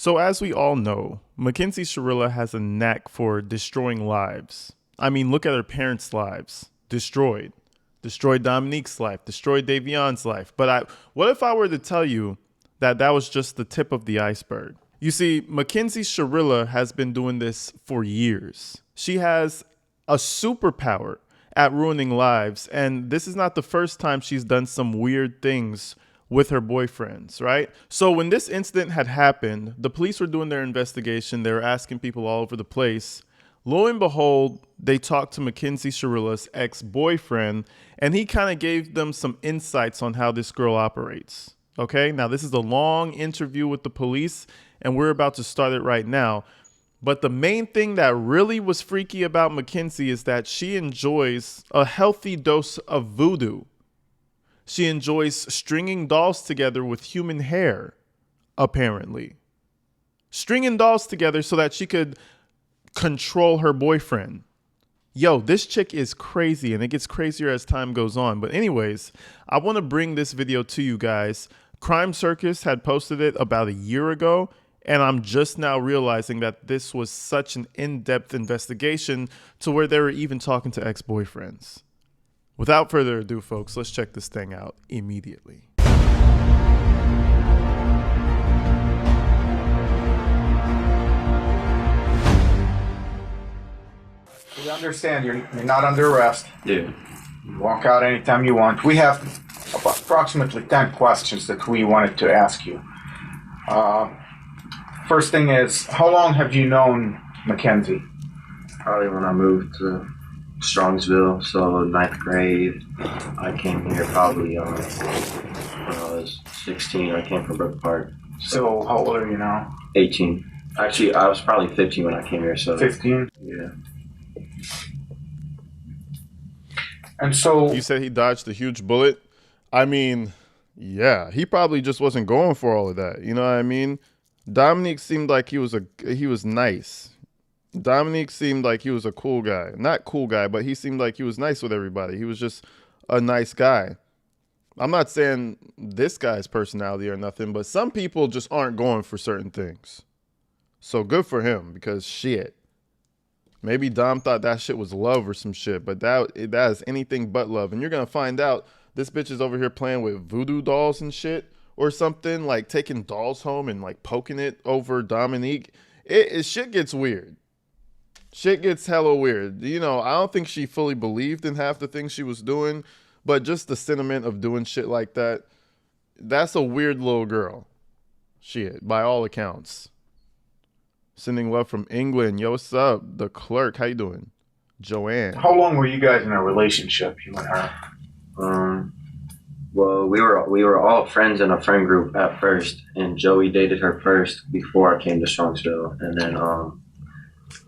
So as we all know, Mackenzie Shirilla has a knack for destroying lives. I mean, look at her parents' lives. Destroyed. Destroyed Dominique's life. Destroyed Davion's life. But what if I were to tell you that that was just the tip of the iceberg? You see, Mackenzie Shirilla has been doing this for years. She has a superpower at ruining lives, and this is not the first time she's done some weird things with her boyfriends, right? So when this incident had happened, the police were doing their investigation. They were asking people all over the place. Lo and behold, they talked to Mackenzie Shirilla's ex-boyfriend, and he kind of gave them some insights on how this girl operates. Okay, now this is a long interview with the police, and we're about to start it right now. But the main thing that really was freaky about Mackenzie is that she enjoys a healthy dose of voodoo. She enjoys stringing dolls together with human hair, apparently. Stringing dolls together so that she could control her boyfriend. Yo, this chick is crazy, and it gets crazier as time goes on. But anyways, I want to bring this video to you guys. Crime Circus had posted it about a year ago, and I'm just now realizing that this was such an in-depth investigation to where they were even talking to ex-boyfriends. Without further ado, folks, let's check this thing out immediately. We understand you're not under arrest. Yeah. You walk out anytime you want. We have approximately 10 questions that we wanted to ask you. First thing is, how long have you known Mackenzie? Probably when I moved to Strongsville, so ninth grade. I came here probably when I was 16. I came from Brook Park. So how old are you now? 18. Actually, I was probably 15 when I came here. So 15? Yeah. And so You said he dodged a huge bullet. I mean, yeah, he probably just wasn't going for all of that. You know what I mean? Dominique seemed like he was nice. Dominique seemed like he was a cool guy. Not cool guy, but he seemed like he was nice with everybody. He was just a nice guy. I'm not saying this guy's personality or nothing, but some people just aren't going for certain things. So good for him, because shit. Maybe Dom thought that shit was love or some shit, but that is anything but love. And you're going to find out this bitch is over here playing with voodoo dolls and shit or something, like taking dolls home and like poking it over Dominique. Shit gets weird. Shit gets hella weird. You know, I don't think she fully believed in half the things she was doing, but just the sentiment of doing shit like that, that's a weird little girl. Shit, by all accounts. Sending love from England. Yo, what's up? The clerk, how you doing? Joanne. how long were you guys in a relationship, you and her? Well, we were all friends in a friend group at first, and Joey dated her first before I came to Strongsville, and then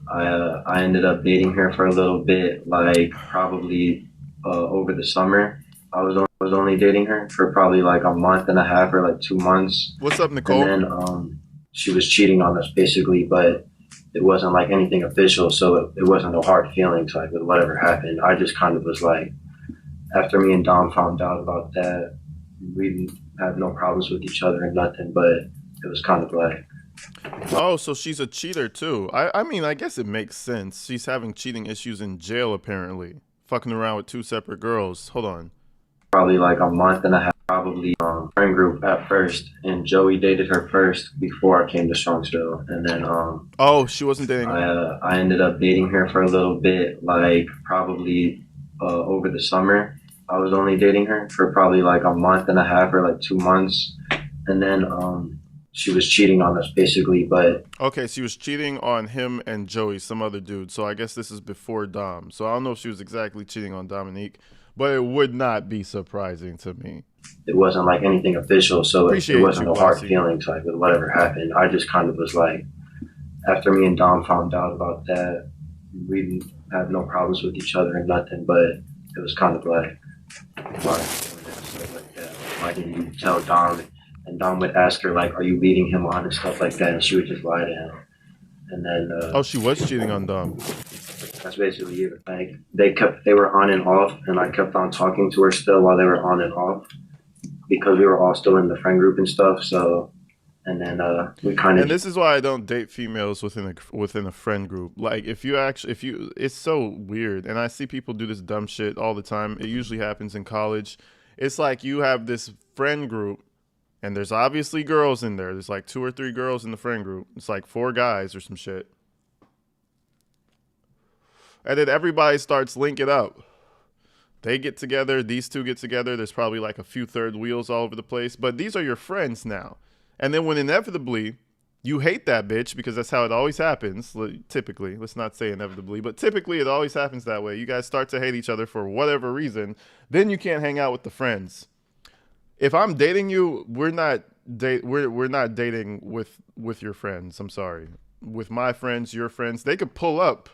I ended up dating her for a little bit, like probably over the summer. I was only dating her for probably like a month and a half or like 2 months. What's up, Nicole? And then she was cheating on us basically, but it wasn't like anything official, so it wasn't no hard feelings like with whatever happened. I just kind of was like, after me and Dom found out about that, we didn't have no problems with each other and nothing, but it was kind of like. Oh, so she's a cheater too. I mean, I guess it makes sense. She's having cheating issues in jail, apparently. Fucking around with two separate girls. Hold on. Probably like a month and a half, probably friend group at first, and Joey dated her first before I came to Strongsville, and then oh, she wasn't dating. I ended up dating her for a little bit, like probably over the summer. I was only dating her for probably like a month and a half or like 2 months, and then she was cheating on us basically, but Okay, she was cheating on him and Joey, some other dude. So I guess this is before Dom. So I don't know if she was exactly cheating on Dominique, but it would not be surprising to me. it wasn't like anything official, so it wasn't no hard feelings like with whatever happened. I just kind of was like, after me and Dom found out about that, we didn't have no problems with each other and nothing, but it was kind of like, why stuff like that? Why didn't you tell Dom? And Dom would ask her like, are you leading him on and stuff like that, and she would just lie to him. And then oh, she was cheating on Dom. that's basically it. Like they were on and off, and I kept on talking to her still while they were on and off, because we were all still in the friend group and stuff. So, And then we kind of. And this is why I don't date females within a friend group. Like if you, it's so weird. And I see people do this dumb shit all the time. It usually happens in college. It's like you have this friend group, and there's obviously girls in there. There's like 2 or 3 girls in the friend group. It's like 4 guys or some shit. And then everybody starts linking up. They get together. These 2 get together. There's probably like a few third wheels all over the place. But these are your friends now. And then when inevitably you hate that bitch, because that's how it always happens, typically, let's not say inevitably, but typically it always happens that way. You guys start to hate each other for whatever reason, then you can't hang out with the friends. If I'm dating you, we're not dating with your friends. I'm sorry. With my friends, your friends, they could pull up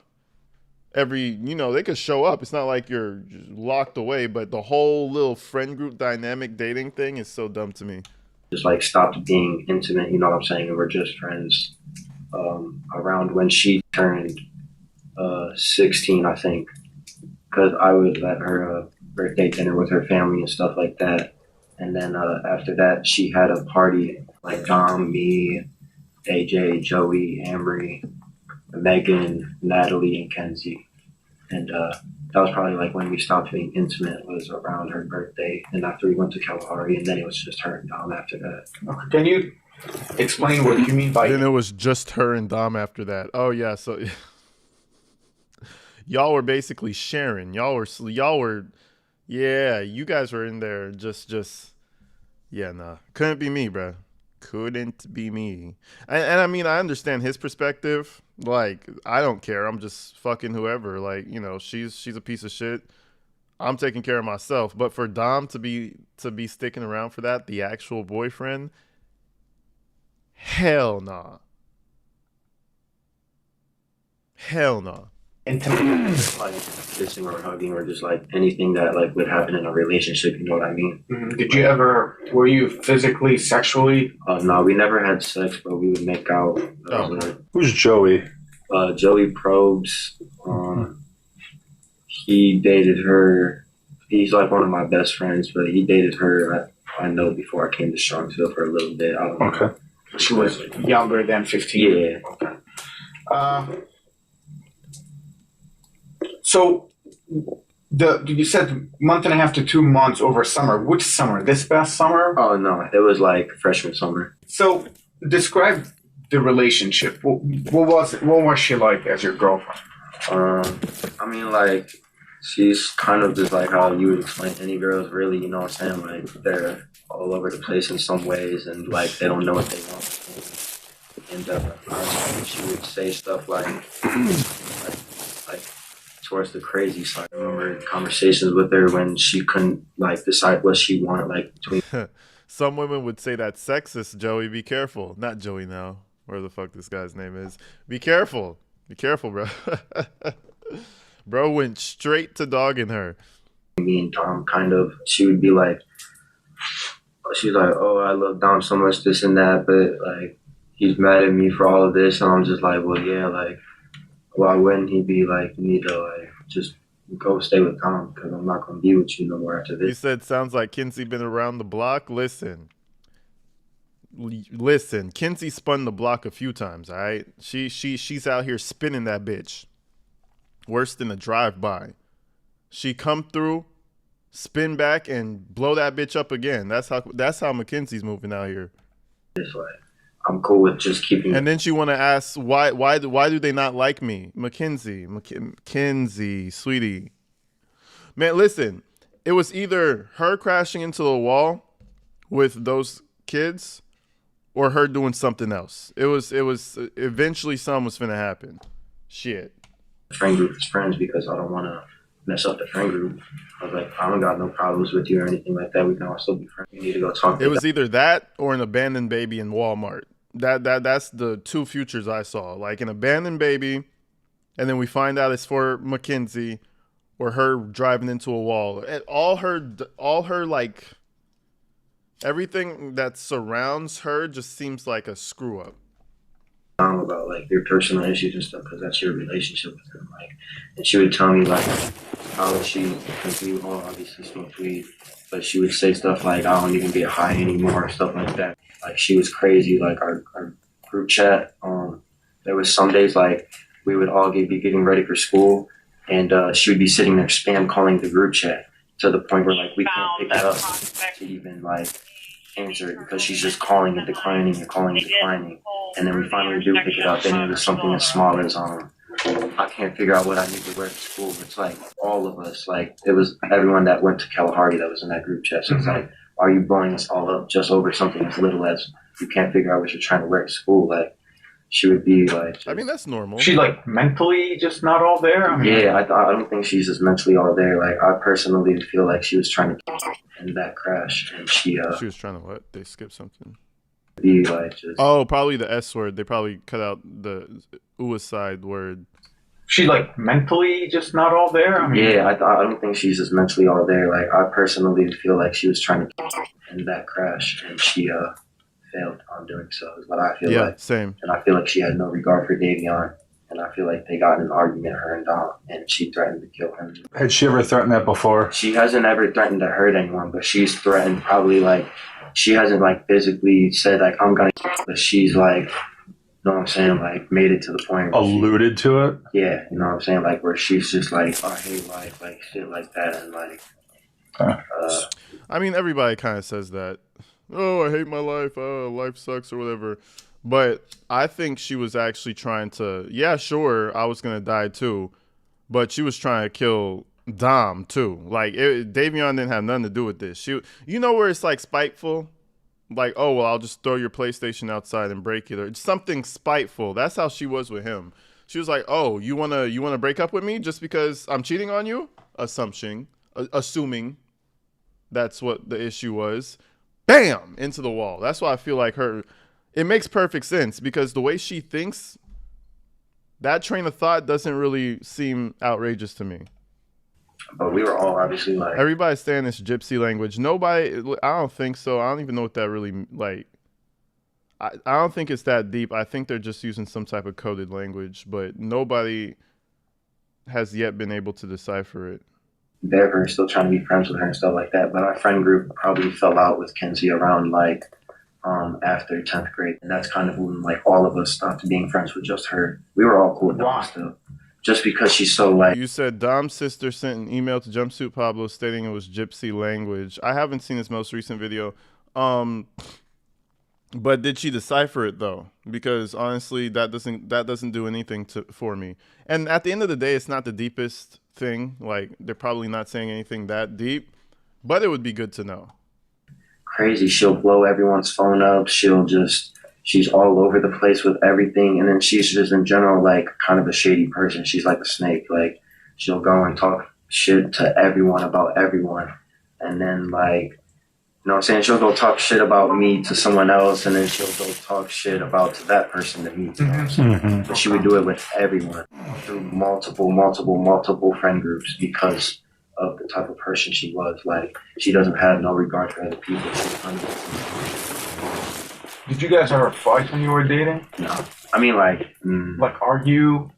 they could show up. It's not like you're just locked away, but the whole little friend group dynamic dating thing is so dumb to me. Just like stopped being intimate, you know what I'm saying? We're just friends. Around when she turned 16, I think, because I was at her birthday dinner with her family and stuff like that. And then after that, she had a party like Dom, me, AJ, Joey, Amory, Megan, Natalie, and Kenzie. And that was probably like when we stopped being intimate, was around her birthday. And after we went to Kalahari, and then it was just her and Dom after that. Okay. Can you explain what you mean by Then it was just her and Dom after that. Oh yeah, so y'all were basically sharing. Y'all were yeah, you guys were in there just yeah, nah. Couldn't be me, bro. Couldn't be me. And I mean, I understand his perspective. Like, I don't care. I'm just fucking whoever. Like, she's a piece of shit. I'm taking care of myself. But for Dom to be sticking around for that, the actual boyfriend, hell nah. Hell nah. Intimidation. Like kissing or hugging or just like anything that like would happen in a relationship, you know what I mean? Mm-hmm. Were you physically, sexually? No, we never had sex, but we would make out. Who's Joey? Joey Probes. He dated her. He's like one of my best friends, but he dated her, I know, before I came to Sharksville for a little bit. I don't know. Okay. She was younger than 15? Yeah. Okay. So, you said month and a half to 2 months over summer. Which summer? This past summer? Oh, no. It was like freshman summer. So, describe the relationship. What was she like as your girlfriend? I mean, like, she's kind of just like how you would explain any girls, really, you know what I'm saying? Like, they're all over the place in some ways, and, like, they don't know what they want. And she would say stuff like towards the crazy side. I remember conversations with her when she couldn't like decide what she wanted, like between. Some women would say that's sexist, Joey. Be careful. Not Joey now. Where the fuck this guy's name is. Be careful. Be careful, bro. Bro went straight to dogging her. Me and Dom kind of, she would be like, she's like, oh, I love Dom so much, this and that, but like, he's mad at me for all of this. And I'm just like, well, yeah, like, why wouldn't he be like, you need to like, just go stay with Dom because I'm not going to be with you no more after this. You said, sounds like Kinsey been around the block. Listen, Kinsey spun the block a few times, all right? She's out here spinning that bitch. Worse than a drive-by. She come through, spin back, and blow that bitch up again. That's how Mackenzie's moving out here. It's like, I'm cool with just keeping. And then she want to ask why do they not like me, Mackenzie, sweetie, man. Listen, it was either her crashing into the wall with those kids, or her doing something else. It was eventually something was finna happen. Shit. Friend group is friends because I don't want to mess up the friend group. I was like, I don't got no problems with you or anything like that. We can also be friends. We need to go talk. It was either that or an abandoned baby in Walmart. That's the two futures I saw. Like an abandoned baby, and then we find out it's for Mackenzie, or her driving into a wall. And all her like everything that surrounds her just seems like a screw up. About like your personal issues and stuff because that's your relationship with her. Like, and she would tell me like how she, because we all obviously smoke weed, but she would say stuff like I don't even get high anymore, stuff like that. Like she was crazy. Like our group chat. There was some days like we would all be getting ready for school, and she would be sitting there spam calling the group chat to the point where like we can't pick it up to even like answer it because she's just calling and declining and calling and declining. And then we finally do pick it up, and it was something as small as I can't figure out what I need to wear to school. It's like all of us, like it was everyone that went to Kalahari that was in that group chat. So it's like, are you blowing us all up just over something as little as you can't figure out what you're trying to wear to school? Like she would be like, just, I mean, that's normal. She like mentally just not all there. I mean, yeah, I don't think she's just mentally all there. Like I personally feel like she was trying to in that crash, and she was trying to what? They skipped something. Be like just Probably the S word. They probably cut out the suicide word. She like mentally just not all there. I mean, yeah, I don't think she's just mentally all there. Like I personally feel like she was trying to in that crash, and she failed on doing so. Is what I feel like. Yeah, same. And I feel like she had no regard for Davion, and I feel like they got in an argument, her and Dom, and she threatened to kill him. Had she ever threatened that before? She hasn't ever threatened to hurt anyone, but she's threatened probably like she hasn't like physically said like I'm gonna, but she's like. You know what I'm saying? Like, made it to the point where alluded to it? Yeah, you know what I'm saying? Like, where she's just like, I hate life, like, shit like that. And, like, I mean, everybody kind of says that. Oh, I hate my life. Oh, life sucks or whatever. But I think she was actually trying to, yeah, sure, I was going to die too. But she was trying to kill Dom too. Like, Davion didn't have nothing to do with this. You know where it's like spiteful? Like, oh, well, I'll just throw your PlayStation outside and break it, or it's something spiteful. That's how she was with him. She was like, oh, you wanna break up with me just because I'm cheating on you? Assuming that's what the issue was. Bam! Into the wall. That's why I feel like it makes perfect sense because the way she thinks, that train of thought doesn't really seem outrageous to me. But we were all obviously like... Everybody's saying this gypsy language. Nobody... I don't think so. I don't even know what that really... Like, I don't think it's that deep. I think they're just using some type of coded language. But nobody has yet been able to decipher it. They're still trying to be friends with her and stuff like that. But our friend group probably fell out with Kenzie around, like, after 10th grade. And that's kind of when, like, all of us stopped being friends with just her. We were all cool with Dom still. Just because she's so like... You said Dom's sister sent an email to Jumpsuit Pablo stating it was gypsy language. I haven't seen his most recent video. But did she decipher it though? Because honestly, that doesn't do anything for me. And at the end of the day, it's not the deepest thing. Like, they're probably not saying anything that deep, but it would be good to know. Crazy. She'll blow everyone's phone up. She's all over the place with everything. And then she's just in general, like, kind of a shady person. She's like a snake. Like, she'll go and talk shit to everyone about everyone. And then, like, you know what I'm saying? She'll go talk shit about me to someone else. And then she'll go talk shit about to that person to me. You know what I'm saying? But she would do it with everyone through multiple friend groups because of the type of person she was. Like, she doesn't have no regard for other people. Did you guys ever fight when you were dating? No. I mean, like... Like, argue?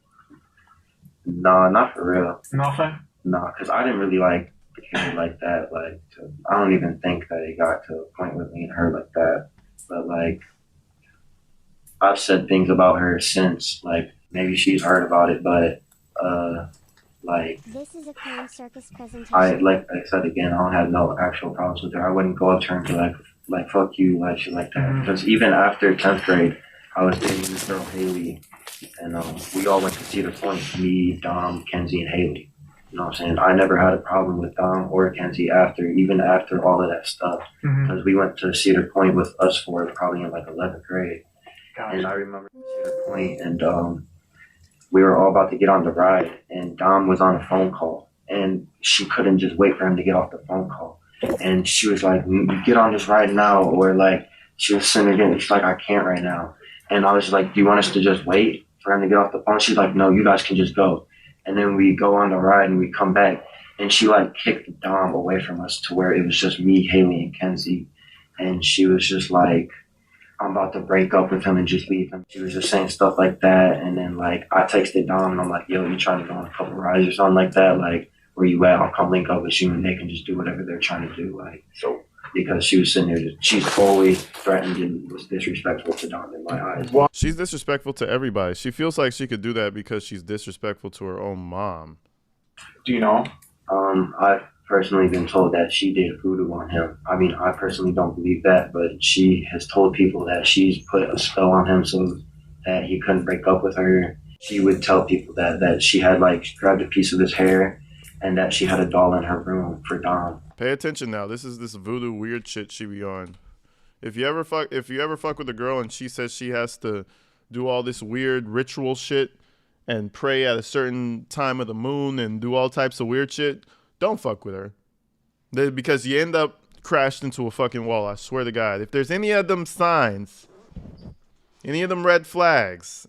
No, not for real. Nothing? No, because I didn't really, like, hit it like that. Like, I don't even think that it got to a point with me and her like that. But, like, I've said things about her since. Like, maybe she's heard about it, but, like... This is a clown circus presentation. Like I said again, I don't have no actual problems with her. I wouldn't go up to her and be like, fuck you, like, shit like that. Because even after 10th grade, I was dating this girl, Haley, and we all went to Cedar Point, me, Dom, Kenzie, and Haley. You know what I'm saying? I never had a problem with Dom or Kenzie even after all of that stuff. Because we went to Cedar Point with us four, probably in, like, 11th grade. Gotcha. And I remember Cedar Point, and we were all about to get on the ride, and Dom was on a phone call, and she couldn't just wait for him to get off the phone call. And she was like, get on this ride now, or like, she was sitting again, she's like, I can't right now. And I was like, do you want us to just wait for him to get off the phone? She's like, no, you guys can just go. And then we go on the ride and we come back, and she like kicked Dom away from us to where it was just me, Haley, and Kenzie. And she was just like, I'm about to break up with him and just leave him. She was just saying stuff like that. And then like, I texted Dom and I'm like, yo, you trying to go on a couple rides or something like that? Like, where you at? I'll come link up with you and they can just do whatever they're trying to do. Like, so because she was sitting there. She's always threatened and was disrespectful to Dom in my eyes. She's disrespectful to everybody. She feels like she could do that because she's disrespectful to her own mom. Do you know? I've personally been told that she did voodoo on him. I mean, I personally don't believe that, but she has told people that she's put a spell on him so that he couldn't break up with her. She would tell people that she had like grabbed a piece of his hair and that she had a doll in her room for Dom. Pay attention now. This is this voodoo weird shit she be on. If you ever fuck with a girl and she says she has to do all this weird ritual shit and pray at a certain time of the moon and do all types of weird shit, don't fuck with her. Because you end up crashed into a fucking wall. I swear to God. If there's any of them signs, any of them red flags,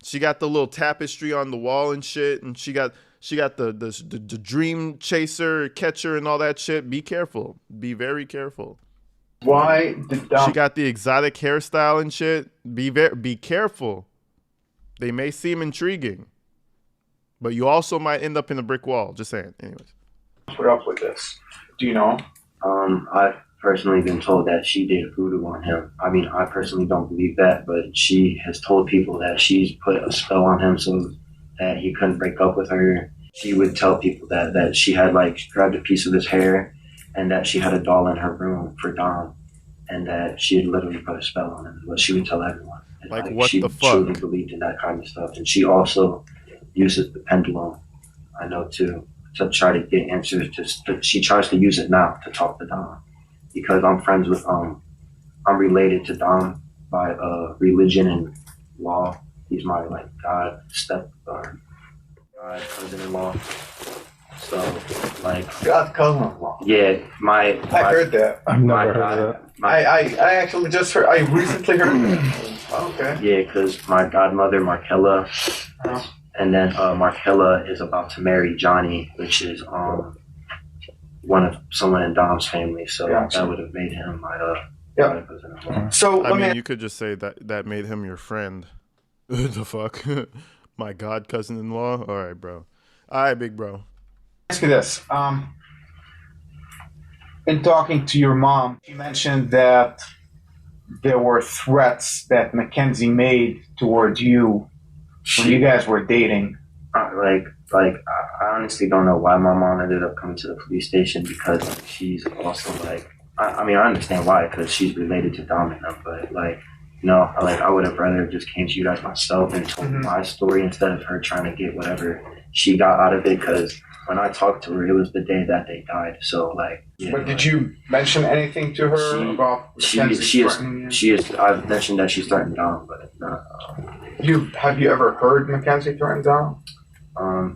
she got the little tapestry on the wall and shit, and she got the dream chaser, catcher, and all that shit. Be careful. Be very careful. Why did Dom... She got the exotic hairstyle and shit. Be careful. They may seem intriguing, but you also might end up in a brick wall. Just saying. Anyways. Put up with this. Do you know? I've personally been told that she did voodoo on him. I mean, I personally don't believe that, but she has told people that she's put a spell on him so that he couldn't break up with her. She would tell people that she had like grabbed a piece of his hair and that she had a doll in her room for Dom and that she had literally put a spell on him, is what she would tell everyone. And, like what she the fuck? truly believed in that kind of stuff. And she also uses the pendulum, I know too, to try to get answers. She tries to use it now to talk to Dom because I'm friends with I'm related to Dom by religion and law. He's my like god cousin-in-law. So like God cousin-in-law. Yeah, I heard that. I've never heard of that. I actually just heard. I recently heard. Okay. Yeah, because my godmother Markella. And then Markella is about to marry Johnny, which is someone in Dom's family. So that would have made him my cousin-in-law. So I mean, you could just say that made him your friend. The fuck, my god cousin-in-law. All right, bro. All right, big bro. Ask you this. In talking to your mom, you mentioned that there were threats that Mackenzie made toward you when you guys were dating. I honestly don't know why my mom ended up coming to the police station because she's also like, I mean, I understand why, because she's related to Dom and them, but like, I would have rather just came to you guys myself and told my story instead of her trying to get whatever she got out of it, because when I talked to her, it was the day that they died. So like, yeah. But did you mention anything to her about? I've mentioned that she's threatened Dom, but not. Have you ever heard Mackenzie threaten Dom?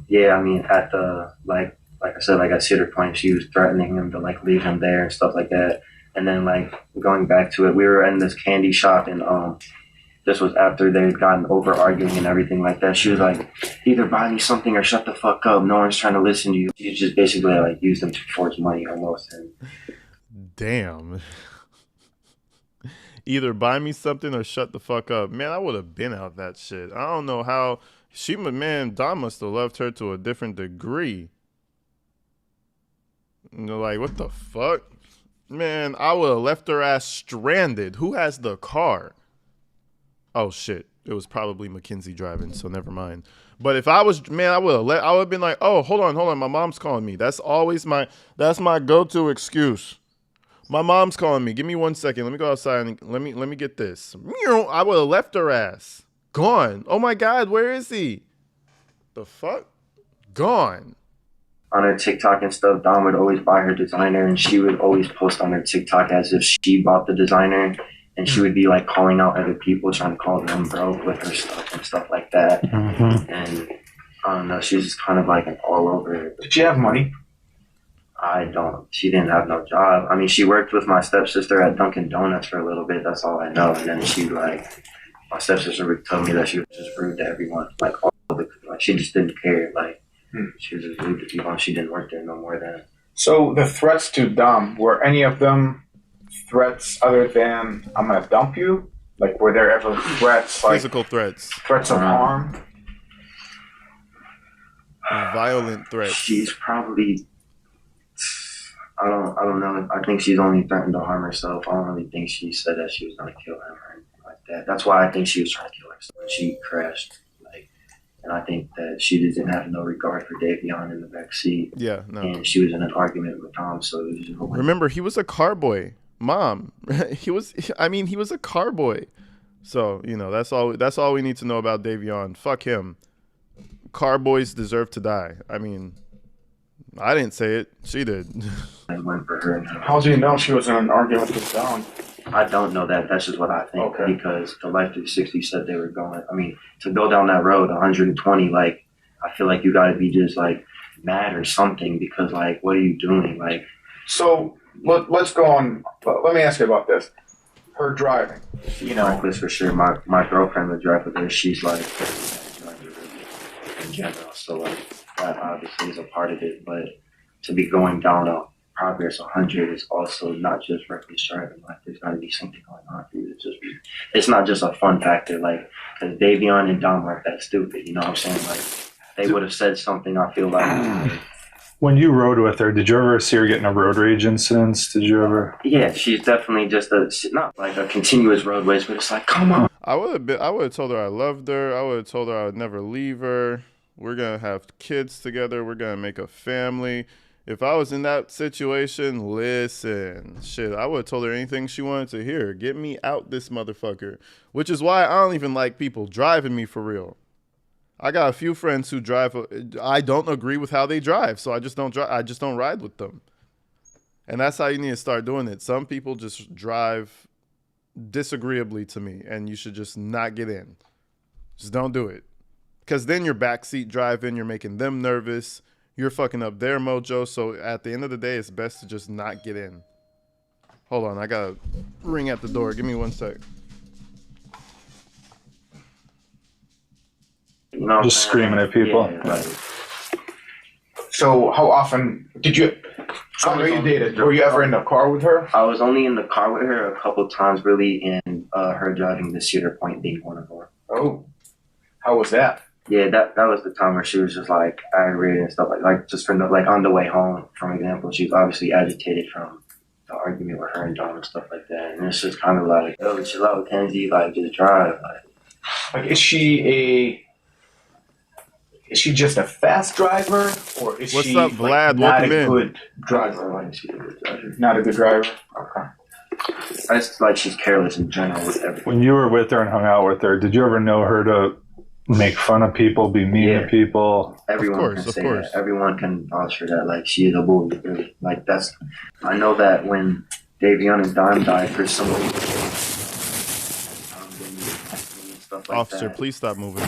Yeah, I mean, at the like I said, like at Cedar Point, she was threatening him to like leave him there and stuff like that. And then like going back to it, we were in this candy shop and this was after they'd gotten over arguing and everything like that. She was like, either buy me something or shut the fuck up. No one's trying to listen to you. She just basically like used him to force money almost. And damn. Either buy me something or shut the fuck up. Man, I would have been out that shit. I don't know how Dom must have loved her to a different degree. Like, what the fuck? Man, I would have left her ass stranded. Who has the car? Oh shit, it was probably Mackenzie driving, so never mind. But if I was, man, I would have been like, oh, hold on, my mom's calling me. That's my go-to excuse. My mom's calling me. Give me 1 second. Let me go outside and let me get this. I would have left her ass. Gone. Oh my God, where is he? The fuck? Gone. On her TikTok and stuff, Dom would always buy her designer, and she would always post on her TikTok as if she bought the designer. And she would be like calling out other people, trying to call them broke with her stuff and stuff like that. Mm-hmm. And I don't know, she's just kind of like an all over. Did she have money? She didn't have no job. I mean, she worked with my stepsister at Dunkin' Donuts for a little bit. That's all I know. And then my stepsister would tell me that she was just rude to everyone. Like, she just didn't care. Like, she was just rude to people and she didn't work there no more then. So the threats to Dom, were any of them threats other than I'm gonna dump you? Like, were there ever threats, like physical threats, threats of harm, violent threats? She's probably, I don't know. I think she's only threatened to harm herself. I don't really think she said that she was gonna kill him or anything like that. That's why I think she was trying to kill herself when she crashed. Like, and I think that she didn't have no regard for Davion in the back seat. Yeah, no. And she was in an argument with Tom, so it was just remember, he was a car boy, Mom. he was a car boy. So that's all we need to know about Davion. Fuck him. Car boys deserve to die. I mean, I didn't say it. She did. I went for her. How do you know she was in an argument with Dom? I don't know that. That's just what I think. Okay. Because the Life 360 said they were going. I mean, to go down that road, 120. Like, I feel like you got to be just like mad or something. Because like, what are you doing? Like, so let's go on. Let me ask you about this. Her driving. Reckless for sure. My girlfriend would drive with her. She's like in general. So like that obviously is a part of it. But to be going down a progress 100 is also not just reckless driving. Like there's got to be something going on for you to just be. It's not just a fun factor. Like because Davion and Dom aren't that stupid. You know what I'm saying? Like they would have said something. I feel like. When you rode with her, did you ever see her getting a road rage incidents? Did you ever? Yeah, she's definitely just not like a continuous road rage, but it's like, come on. I would have told her I loved her. I would have told her I would never leave her. We're gonna have kids together. We're gonna make a family. If I was in that situation, listen, shit, I would have told her anything she wanted to hear. Get me out this motherfucker. Which is why I don't even like people driving me for real. I got a few friends who drive. I don't agree with how they drive, so I just don't drive. I just don't ride with them. And that's how you need to start doing it. Some people just drive disagreeably to me, and you should just not get in. Just don't do it. Because then you're backseat driving, you're making them nervous, you're fucking up their mojo. So at the end of the day, it's best to just not get in. Hold on, I got a ring at the door. Give me 1 sec. Just screaming at people. Yeah, like, so how often did you? I know you dated. Were you ever in the car with her? I was only in the car with her a couple times, really, and her driving the Cedar Point being one of them. Oh, how was that? Yeah, that was the time where she was just like aggravated and stuff like just from like on the way home, for example, she was obviously agitated from the argument with her and John and stuff like that, and it's just kind of like, oh, chill out, Mackenzie, like just drive, like is she just a fast driver, or is What's she up, Vlad? not a Welcome in. good driver? like she's a good driver. Not a good driver. Okay. I just like she's careless in general with everything. When you were with her and hung out with her, did you ever know her to make fun of people, be mean to people? Everyone can say that. Everyone can vouch for that. Like she is a bully, really. Like that's. I know that when Davion and Don died, for some reason, stuff like Officer, that. please stop moving.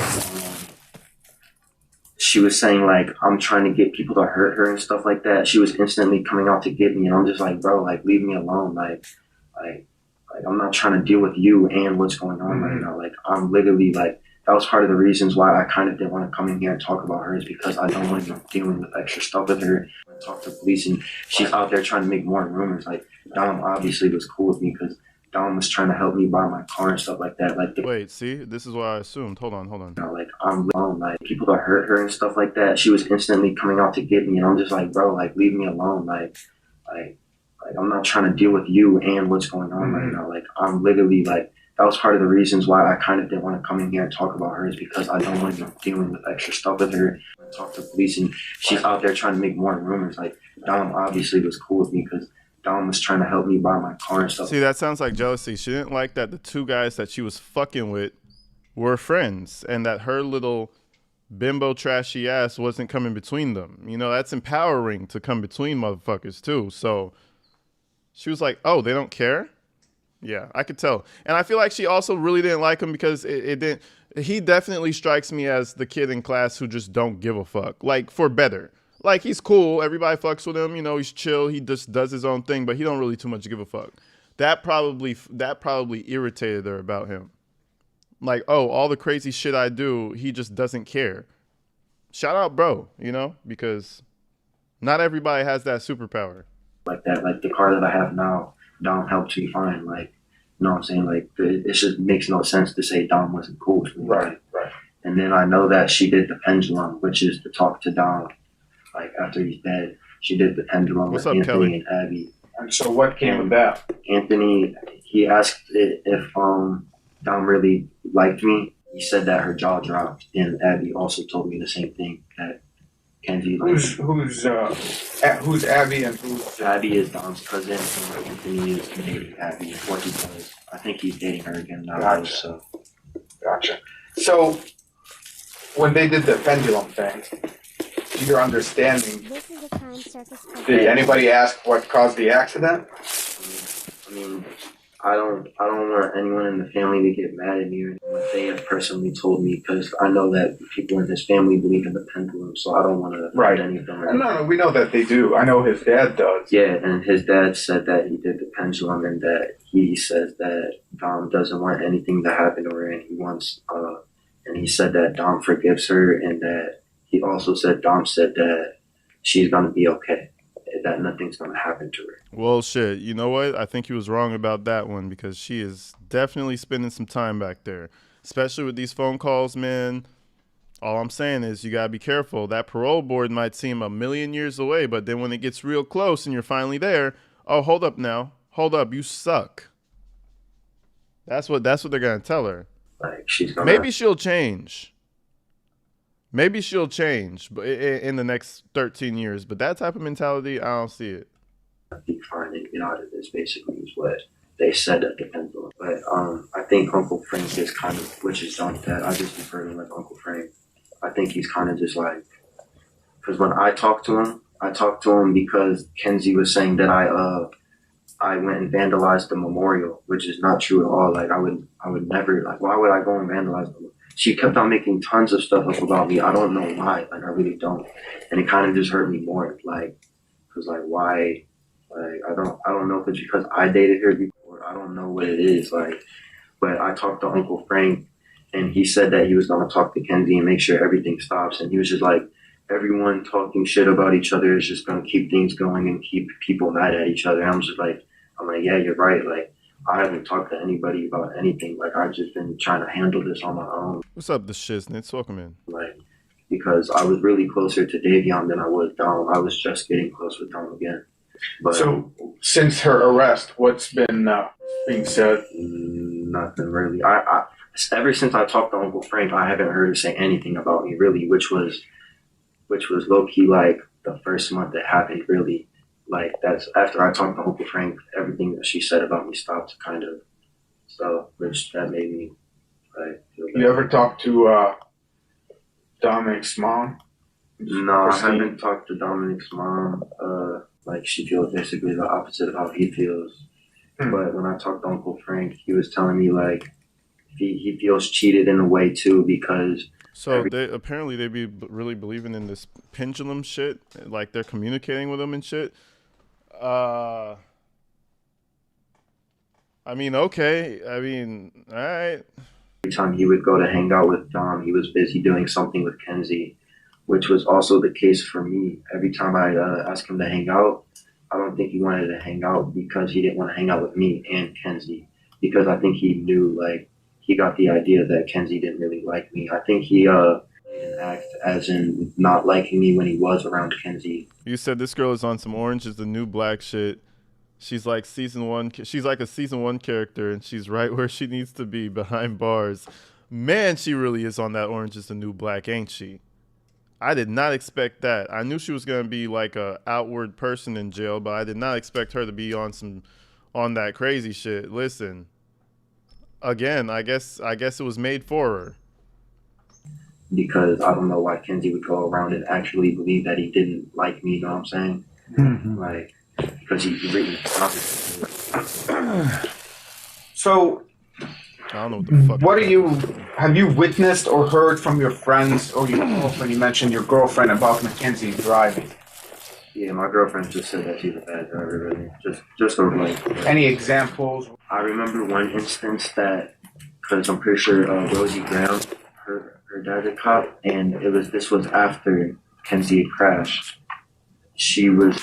She was saying like, I'm trying to get people to hurt her and stuff like that. She was instantly coming out to get me, and I'm just like, bro, like leave me alone. Like I'm not trying to deal with you and what's going on right now. Like I'm literally like. That was part of the reasons why I kind of didn't want to come in here and talk about her is because I don't want to be dealing with extra stuff with her. Talk to police and she's out there trying to make more rumors. Like Dom obviously was cool with me because Dom was trying to help me buy my car and stuff like that. Like wait, see, this is what I assumed. Hold on. You know, like I'm alone. Like people that hurt her and stuff like that. She was instantly coming out to get me, and I'm just like, bro, like leave me alone. Like I'm not trying to deal with you and what's going on right now. Like I'm literally like. That was part of the reasons why I kind of didn't want to come in here and talk about her is because I don't want to be dealing with extra stuff with her. Talk to police and she's out there trying to make more rumors. Like Dom obviously was cool with me because Dom was trying to help me buy my car and stuff. See, that sounds like jealousy. She didn't like that the two guys that she was fucking with were friends and that her little bimbo trashy ass wasn't coming between them. You know, that's empowering to come between motherfuckers too. So she was like, oh, they don't care? Yeah, I could tell. And I feel like she also really didn't like him because it didn't. He definitely strikes me as the kid in class who just don't give a fuck. Like, for better. Like, he's cool. Everybody fucks with him. You know, he's chill. He just does his own thing, but he don't really too much give a fuck. That probably irritated her about him. Like, oh, all the crazy shit I do, he just doesn't care. Shout out, bro, you know, because not everybody has that superpower. Like that, like the car that I have now, Dom helped me find, like, you know what I'm saying? Like, it just makes no sense to say Dom wasn't cool with me. Right. And then I know that she did the pendulum, which is to talk to Dom, like, after he's dead. She did the pendulum What's with up, Anthony Kelly? and Abby. And so what came of that? Anthony, he asked if Dom really liked me. He said that her jaw dropped, and Abby also told me the same thing, that Kenzie liked me. Who's Abby and who's Abby is Dom's cousin, and Anthony is dating Abby. What he does, I think he's dating her again now. Gotcha. So Gotcha. So when they did the pendulum thing, to your understanding, This is a crime circus did presentation. anybody ask what caused the accident? I mean, I don't want anyone in the family to get mad at me or what they have personally told me, because I know that people in his family believe in the pendulum, so I don't want to offend any of them. No, we know that they do. I know his dad does. Yeah, and his dad said that he did the pendulum, and that he says that Dom doesn't want anything to happen to her, and he wants, and he said that Dom forgives her, and that he also said Dom said that she's gonna be okay, that nothing's gonna happen to her. Well, shit. You know what? I think he was wrong about that one, because she is definitely spending some time back there, especially with these phone calls, man. All I'm saying is you gotta be careful. That parole board might seem a million years away, but then when it gets real close and you're finally there, oh, hold up now. Hold up, you suck. That's what they're gonna tell her. Like, she's gonna Maybe she'll change. Maybe she'll change in the next 13 years. But that type of mentality, I don't see it. be fine and get out of this, basically, is what they said at the pendulum. But I think Uncle Frank is kind of, which is John's dad, I just refer to him as Uncle Frank. I think he's kind of just like, because when I talked to him because Kenzie was saying that I went and vandalized the memorial, which is not true at all. Like, I would never, like, why would I go and vandalize them? She kept on making tons of stuff up about me. I don't know why. Like, I really don't. And it kind of just hurt me more. Like, because, like, why? Like, I don't know if it's because I dated her before. I don't know what it is. Like, but I talked to Uncle Frank, and he said that he was going to talk to Kenzie and make sure everything stops. And he was just like, everyone talking shit about each other is just going to keep things going and keep people mad at each other. And I'm like, yeah, you're right. Like, I haven't talked to anybody about anything. Like, I've just been trying to handle this on my own. What's up, the shiznits? Welcome in. Like, because I was really closer to Davion than I was Dom. I was just getting close with Dom again. But so, since her arrest, what's been being said? Nothing really. I ever since I talked to Uncle Frank, I haven't heard her say anything about me really, which was low key like the first month it happened. Really, like that's after I talked to Uncle Frank, everything that she said about me stopped kind of. So, which that made me like feel bad. You ever talked to Dominic's mom? No, I haven't talked to Dominic's mom. Like, she feels basically the opposite of how he feels. But when I talked to Uncle Frank, he was telling me like he feels cheated in a way too, because they apparently be really believing in this pendulum shit, like they're communicating with them and shit. I mean, okay. I mean, all right. Every time he would go to hang out with Dom, he was busy doing something with Kenzie, which was also the case for me. Every time I'd ask him to hang out, I don't think he wanted to hang out because he didn't want to hang out with me and Kenzie, because I think he knew, like, he got the idea that Kenzie didn't really like me. I think he didn't act as in not liking me when he was around Kenzie. You said this girl is on some Orange is the New Black shit. She's like season one. She's like a season one character, and she's right where she needs to be, behind bars. Man, she really is on that Orange is the New Black, ain't she? I did not expect that. I knew she was gonna be like a outward person in jail, but I did not expect her to be on that crazy shit. Listen, again, I guess it was made for her. Because I don't know why Kenzie would go around and actually believe that he didn't like me. You know what I'm saying? Mm-hmm. Like, because he really So, I don't know what the fuck. Have you witnessed or heard from your friends or your girlfriend? You mentioned your girlfriend about Mackenzie driving. Yeah, my girlfriend just said that she's a bad driver, really. Just sort of like. Any examples? I remember one instance that, because I'm pretty sure Rosie Graham, her dad's a cop, and this was after Kenzie had crashed. She was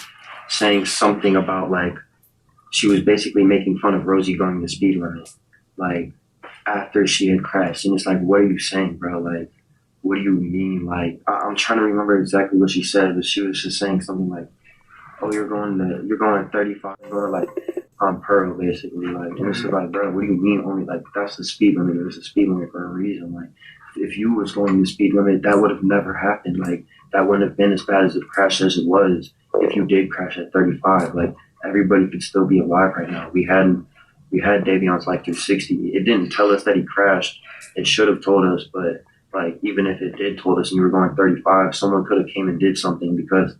saying something about, like, she was basically making fun of Rosie going the speed limit, like, after she had crashed. And it's like, what are you saying, bro? Like, what do you mean? Like, I'm trying to remember exactly what she said, but she was just saying something like, oh, you're going 35, bro, like on Pearl, basically, like, and it's like, bro, what do you mean only, like, that's the speed limit, there's a speed limit for a reason, like, if you was going the speed limit, that would have never happened, like, that wouldn't have been as bad as the crash as it was if you did crash at 35, like, everybody could still be alive right now. We had Davion's life through 60. It didn't tell us that he crashed. It should have told us, but like even if it did told us and you were going 35, someone could have came and did something because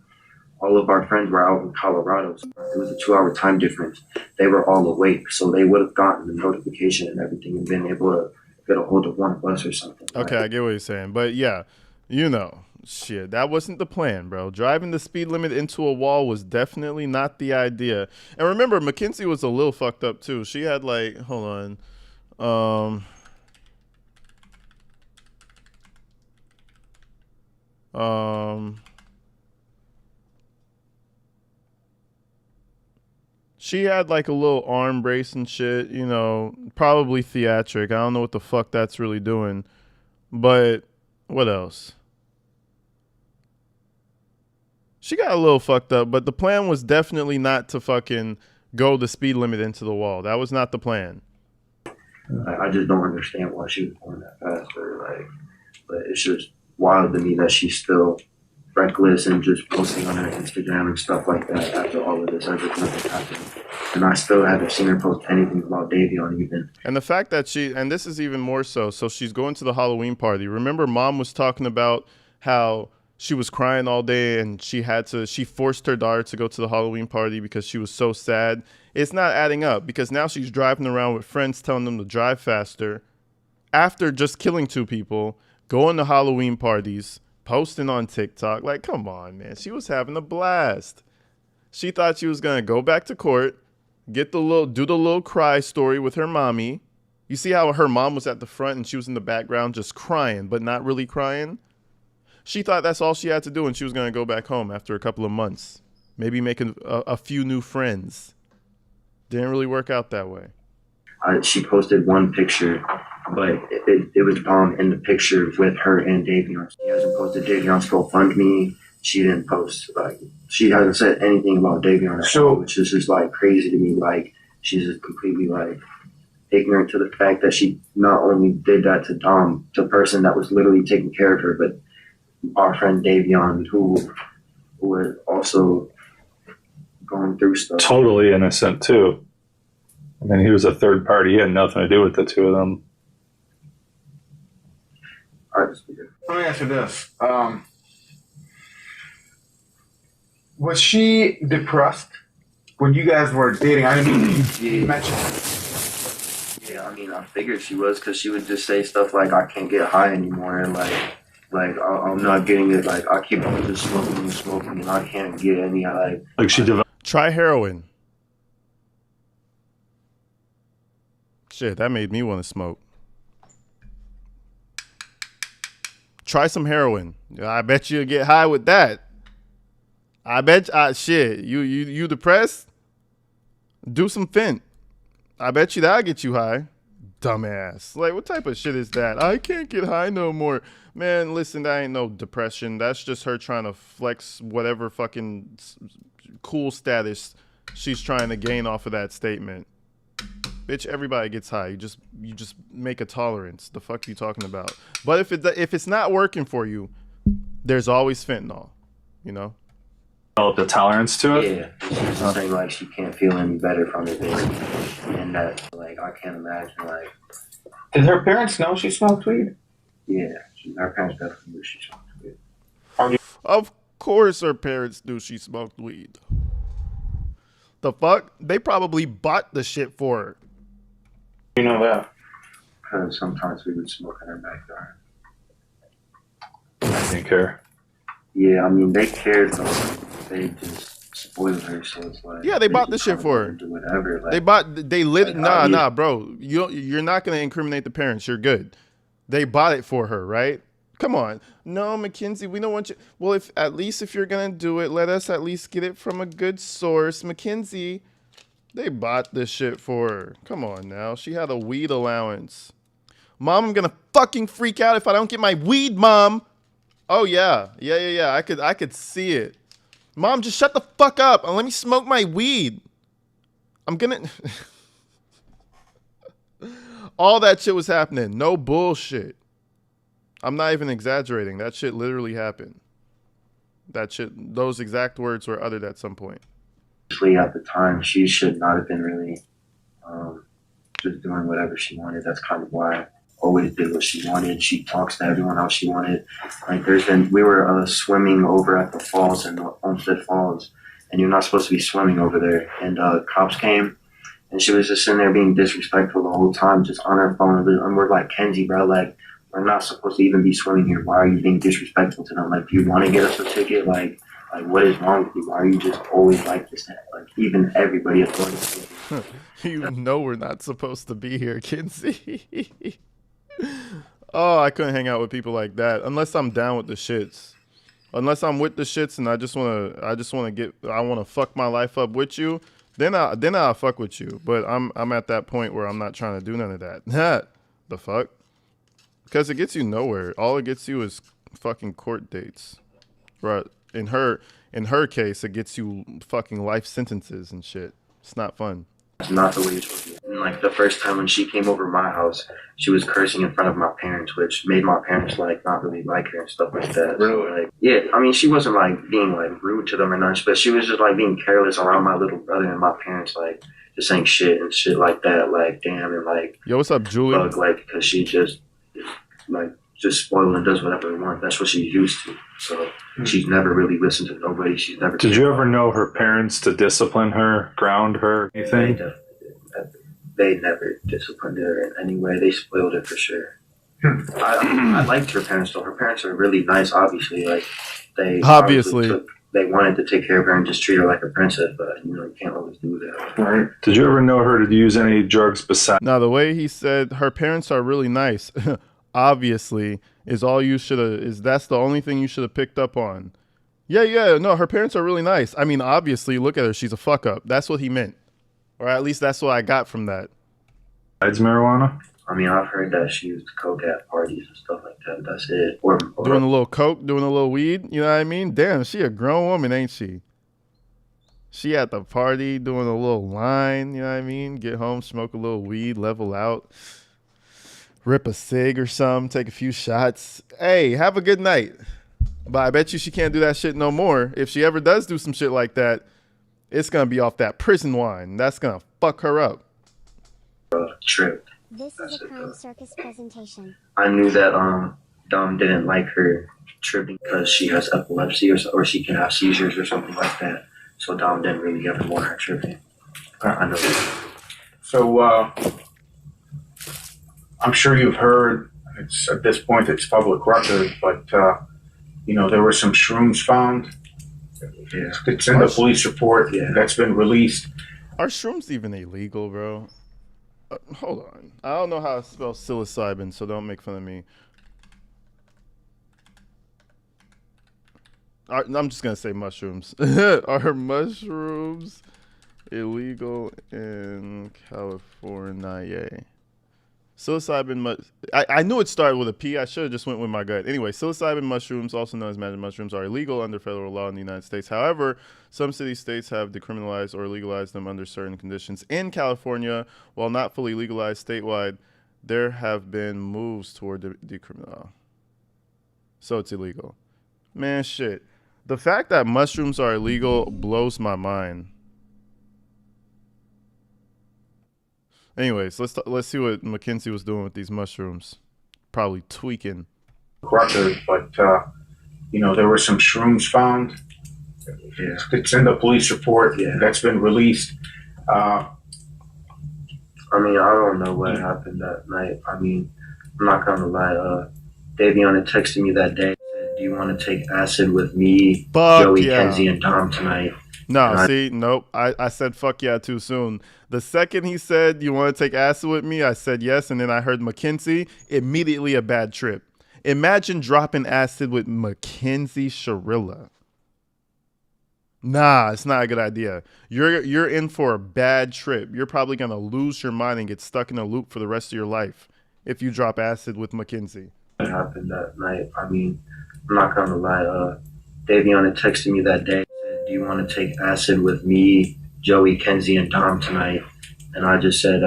all of our friends were out in Colorado. So it was a 2-hour time difference. They were all awake, so they would have gotten the notification and everything and been able to get a hold of one of us or something. Okay, I get what you're saying, but yeah, you know. Shit, that wasn't the plan, bro. Driving the speed limit into a wall was definitely not the idea. And remember, Mackenzie was a little fucked up too. She had like, hold on. She had like a little arm brace and shit, you know, probably theatric. I don't know what the fuck that's really doing. But what else? She got a little fucked up, but the plan was definitely not to fucking go the speed limit into the wall. That was not the plan. I just don't understand why she was going that fast, or like, but it's just wild to me that she's still reckless and just posting on her Instagram and stuff like that after all of this. I just nothing happened, and I still haven't seen her post anything about Davion even. And the fact that and this is even more so she's going to the Halloween party. Remember, Mom was talking about how she was crying all day and she forced her daughter to go to the Halloween party because she was so sad. It's not adding up because now she's driving around with friends telling them to drive faster after just killing 2 people, going to Halloween parties, posting on TikTok. Like, come on, man. She was having a blast. She thought she was going to go back to court, do the little cry story with her mommy. You see how her mom was at the front and she was in the background just crying, but not really crying? She thought that's all she had to do and she was going to go back home after a couple of months. Maybe making a few new friends. Didn't really work out that way. She posted one picture, but it was in the picture with her and Davion. She hasn't posted Davion's GoFundMe. She didn't post, like, she hasn't said anything about Davion at all, which is just like crazy to me. Like, she's just completely like ignorant to the fact that she not only did that to Dom, the person that was literally taking care of her, but our friend Davion, who was also going through stuff. Totally innocent too. I mean, he was a third party. He had nothing to do with the 2 of them. Let me ask you this. Was she depressed when you guys were dating? I mean, you mentioned it. Yeah, I mean, I figured she was because she would just say stuff like, I can't get high anymore, and like I'm not getting it. Like, I keep on just smoking, and I can't get any high. Like, she developed. Try heroin. Shit, that made me want to smoke. Try some heroin. I bet you'll get high with that. I bet shit. You depressed? Do some Fent. I bet you that'll get you high. Dumbass. Like, what type of shit is that? I can't get high no more. Man, listen, that ain't no depression. That's just her trying to flex whatever fucking cool status she's trying to gain off of that statement. Bitch, everybody gets high. You just make a tolerance. The fuck you talking about? But if it's not working for you, there's always fentanyl, you know? Developed a tolerance to it? Yeah. She's just saying, like, she can't feel any better from it, basically. And that, like, I can't imagine, like... Did her parents know she smoked weed? Yeah. Her parents definitely knew she smoked weed. Of course her parents knew she smoked weed. The fuck? They probably bought the shit for her. You know that? Because sometimes we would smoke in her backyard. I didn't care. Yeah, I mean, they cared, though. They just spoiled her, so it's like... Yeah, they bought the shit for her. Do whatever. Like, nah, bro. You're not going to incriminate the parents. You're good. They bought it for her, right? Come on. No, Mackenzie, we don't want you... Well, at least if you're going to do it, let us at least get it from a good source. Mackenzie, they bought this shit for her. Come on now. She had a weed allowance. Mom, I'm going to fucking freak out if I don't get my weed, Mom. Oh, yeah. Yeah. I could see it. Mom, just shut the fuck up and let me smoke my weed. I'm gonna... All that shit was happening. No bullshit. I'm not even exaggerating. That shit literally happened. That shit, those exact words were uttered at some point. At the time, she should not have been really just doing whatever she wanted. That's kind of why I always did what she wanted. She talks to everyone how she wanted. Like we were swimming over at the falls in the Homestead Falls, and you're not supposed to be swimming over there. And cops came, and she was just sitting there being disrespectful the whole time, just on her phone. And we're like, Kenzie, bro, like, we're not supposed to even be swimming here. Why are you being disrespectful to them? Like, do you want to get us a ticket? Like, what is wrong with you? Why are you just always like this? Like, even everybody is going to You know we're not supposed to be here, Kenzie. Oh, I couldn't hang out with people like that unless I'm down with the shits. Unless I'm with the shits and I wanna fuck my life up with you, then I'll fuck with you. But I'm at that point where I'm not trying to do none of that. The fuck? Because it gets you nowhere. All it gets you is fucking court dates. Right. In her case, it gets you fucking life sentences and shit. It's not fun. It's not the way it's supposed to be. And like the first time when she came over my house, she was cursing in front of my parents, which made my parents like not really like her and stuff like that. Really? So, like, yeah, I mean, she wasn't like being like rude to them or nothing, but she was just like being careless around my little brother and my parents, like just saying shit and shit like that, like damn and like. Yo, what's up, Julie? Like because she just like just spoiled and does whatever they want. That's what she's used to. So she's never really listened to nobody. She's never. Did you ever know her parents to discipline her, ground her, anything? They never disciplined her in any way. They spoiled her for sure. I liked her parents though. Her parents are really nice. Obviously, like they they wanted to take care of her and just treat her like a princess. But you can't always do that. Right. Did you ever know her to use any drugs besides? Now the way he said her parents are really nice. Obviously, is all you should have. That's the only thing you should have picked up on. Yeah. No, her parents are really nice. I mean, obviously, look at her. She's a fuck up. That's what he meant, or at least that's what I got from that. Besides marijuana? I mean, I've heard that she used coke at parties and stuff like that. That's it. Or doing a little coke, doing a little weed. You know what I mean? Damn, she a grown woman, ain't she? She at the party doing a little line. You know what I mean? Get home, smoke a little weed, level out. Rip a cig or something, take a few shots. Hey, have a good night. But I bet you she can't do that shit no more. If she ever does do some shit like that, it's going to be off that prison wine. That's going to fuck her up. Trip. This is a Crime Circus presentation. I knew that Dom didn't like her tripping because she has epilepsy or she can have seizures or something like that. So Dom didn't really ever want her tripping. I know that. So, I'm sure you've heard, at this point it's public record, but, there were some shrooms found. Yeah. It's in the police report that's been released. Are shrooms even illegal, bro? Hold on. I don't know how to spell psilocybin, so don't make fun of me. I'm just going to say mushrooms. Are mushrooms illegal in California? Psilocybin, I knew it started with a P. I should have just went with my gut. Anyway, psilocybin mushrooms, also known as magic mushrooms, are illegal under federal law in the United States. However, some states have decriminalized or legalized them under certain conditions. In California, while not fully legalized statewide, there have been moves toward decriminalization. So it's illegal. Man, shit. The fact that mushrooms are illegal blows my mind. Anyways, let's see what Mackenzie was doing with these mushrooms. Probably tweaking. Record, but there were some shrooms found. Yeah. It's in the police report that's been released. I mean, I don't know what happened that night. I mean, I'm not gonna lie. Davion had texted me that day. Said, "Do you want to take acid with me, Joey, Kenzie, and Dom tonight?" No, nope. I said fuck yeah too soon. The second he said, "You want to take acid with me?" I said yes, and then I heard Mackenzie. Immediately a bad trip. Imagine dropping acid with Mackenzie Shirilla. Nah, it's not a good idea. You're in for a bad trip. You're probably gonna lose your mind and get stuck in a loop for the rest of your life if you drop acid with Mackenzie. What happened that night? I mean, I'm not gonna lie. Davion had texted me that day. Said, "Do do you want to take acid with me, Joey, Kenzie, and Dom tonight? And I just said,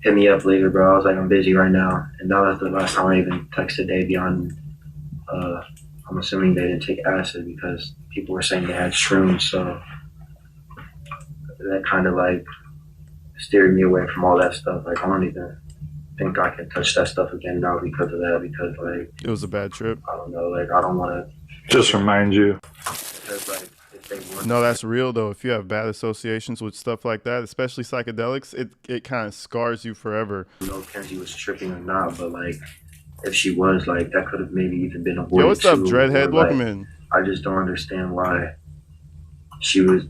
hit me up later, bro. I was like, I'm busy right now. And that was the last time I even texted Davion. I'm assuming they didn't take acid because people were saying they had shrooms. So that kind of like steered me away from all that stuff. Like, I don't even think I can touch that stuff again now because of that. Because, like, it was a bad trip. I don't know. Like, I don't want to. Just remind you. Because, like, if they want No, that's real though. If you have bad associations with stuff like that, especially psychedelics, it kind of scars you forever. I don't know if Kenzie was tripping or not, but like, if she was, like, that could have maybe even been avoided. Yo, what's up, too, Dreadhead? or, Welcome like, in. I just don't understand why she was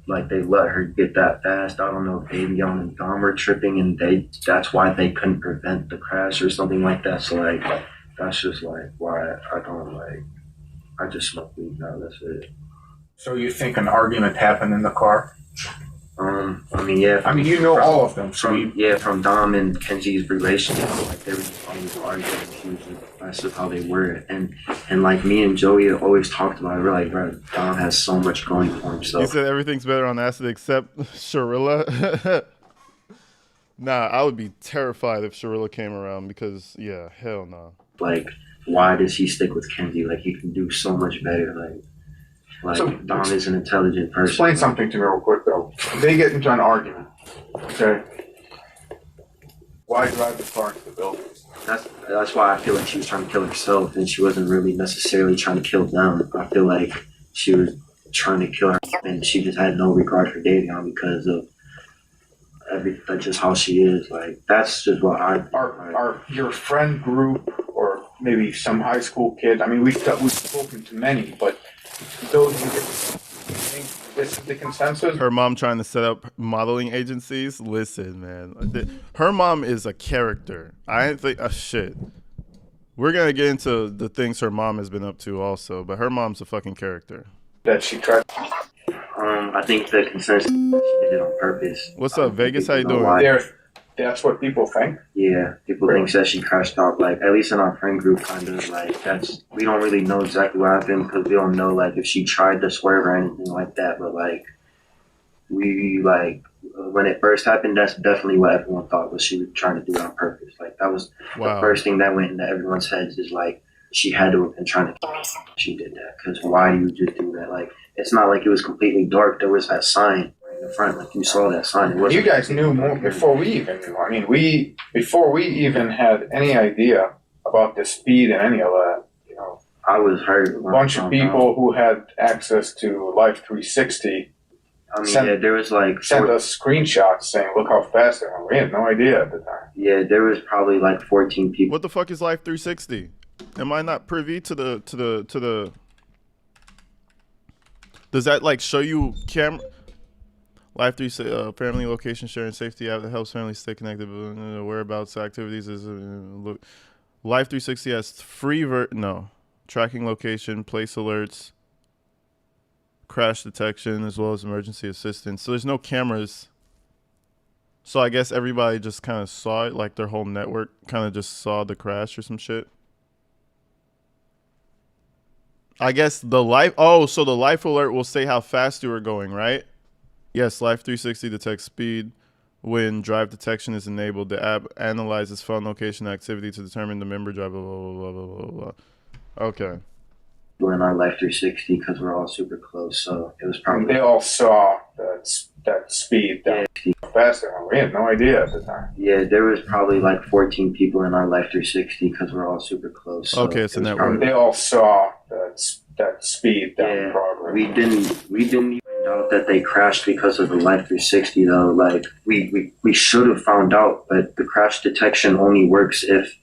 like, they let her get that fast. I don't know if Davion and Dom were tripping and that's why they couldn't prevent the crash or something like that. So like, that's just like why I don't like, I just smoke weed now. That's it. So you think an argument happened in the car? I mean, yeah. I mean, you know all of them. So From Dom and Kenzie's relationship, like they were just always arguing. She was just, that's just how they were. And like me and Joey have always talked about it. We're like, bro, Dom has so much going for himself. You said everything's better on acid except Shirilla. Nah, I would be terrified if Shirilla came around because, yeah, hell no. Like, why does he stick with Kenzie? Like, he can do so much better. Like So, Dom is an intelligent person. explain something to me real quick, though. They get into an argument. Okay. Why drive the car into the building? That's why I feel like she was trying to kill herself, and she wasn't really necessarily trying to kill them. I feel like she was trying to kill her, and she just had no regard for Davion because of that's just how she is. Like, that's just what Are your friend group or maybe some high school kids? I mean, we've spoken to many, but those you think this is the consensus? Her mom trying to set up modeling agencies. Listen, man, her mom is a character. I didn't think shit. We're gonna get into the things her mom has been up to also, but her mom's a fucking character. That she tried. I think the consensus is that she did it on purpose. What's up, Vegas? How you doing? That's what people think. Yeah, people think that she crashed out. Like, at least in our friend group, kind of like we don't really know exactly what happened because we don't know like if she tried to swerve or anything like that. But like, we like when it first happened, that's definitely what everyone thought was she was trying to do it on purpose. Like, that was the first thing that went into everyone's heads is like she had to have been trying to kill herself. She did that because why do you just do that? Like, it's not like it was completely dark. There was that sign in the front, like you saw that sign. It wasn't, you guys knew more before we even knew. I mean, before we even had any idea about the speed and any of that. You know, I was hurt. A bunch of people who had access to Life 360. I mean, there was like sent us screenshots saying, "Look how fast they were." We had no idea at the time. Yeah, there was probably like 14 people. What the fuck is Life 360? Am I not privy to the? Does that like show you camera? Life 360, family location sharing safety app that helps families stay connected. Whereabouts activities is Life 360 has free tracking location, place alerts, crash detection, as well as emergency assistance. So there's no cameras. So I guess everybody just kind of saw it, like their whole network kind of just saw the crash or some shit. I guess so the life alert will say how fast you were going, right? Yes, Life 360 detects speed when drive detection is enabled. The app analyzes phone location activity to determine the member drive, blah, blah, blah, blah, blah, blah. Okay. We're in our Life 360 because we're all super close, so it was probably... They all saw that speed, that fast they were. We had no idea at the time. Yeah, there was probably like 14 people in our Life 360 because we're all super close. So okay, it's a network. They all saw that speed, that progress. We didn't even know that they crashed because of the Life 360 though. Like, we should have found out, but the crash detection only works if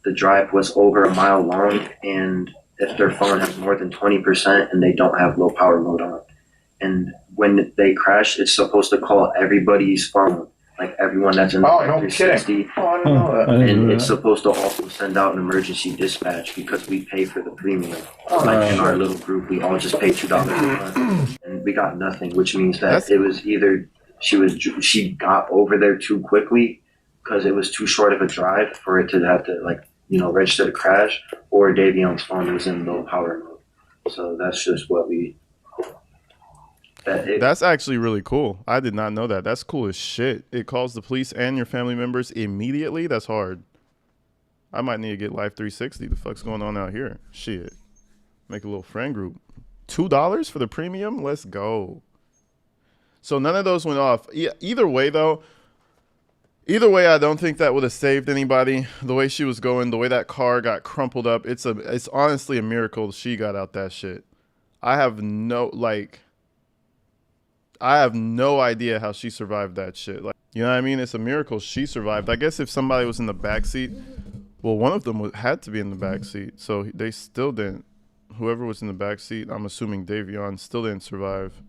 the drive was over a mile long and if their phone has more than 20% and they don't have low power mode on. And when they crash, it's supposed to call everybody's phone, like everyone that's in the Life 360. Kidding. Oh, I didn't know that. And it's supposed to also send out an emergency dispatch because we pay for the premium. Like in our little group, we all just pay $2 a month, and we got nothing, which means that it was either she got over there too quickly because it was too short of a drive for it to have to register the crash, or Davion's phone was in low power mode. So that's just what we That's actually really cool. I did not know that. That's cool as shit. It calls the police and your family members immediately. That's hard. I might need to get Life 360. The fuck's going on out here? Shit. Make a little friend group. $2 for the premium? Let's go. So none of those went off. Either way, though, I don't think that would have saved anybody. The way she was going, the way that car got crumpled up, it's honestly a miracle she got out that shit. I have no idea how she survived that shit. Like, you know what I mean? It's a miracle she survived. I guess if somebody was in the backseat, well, one of them had to be in the backseat, so they still didn't. Whoever was in the backseat, I'm assuming Davion, still didn't survive.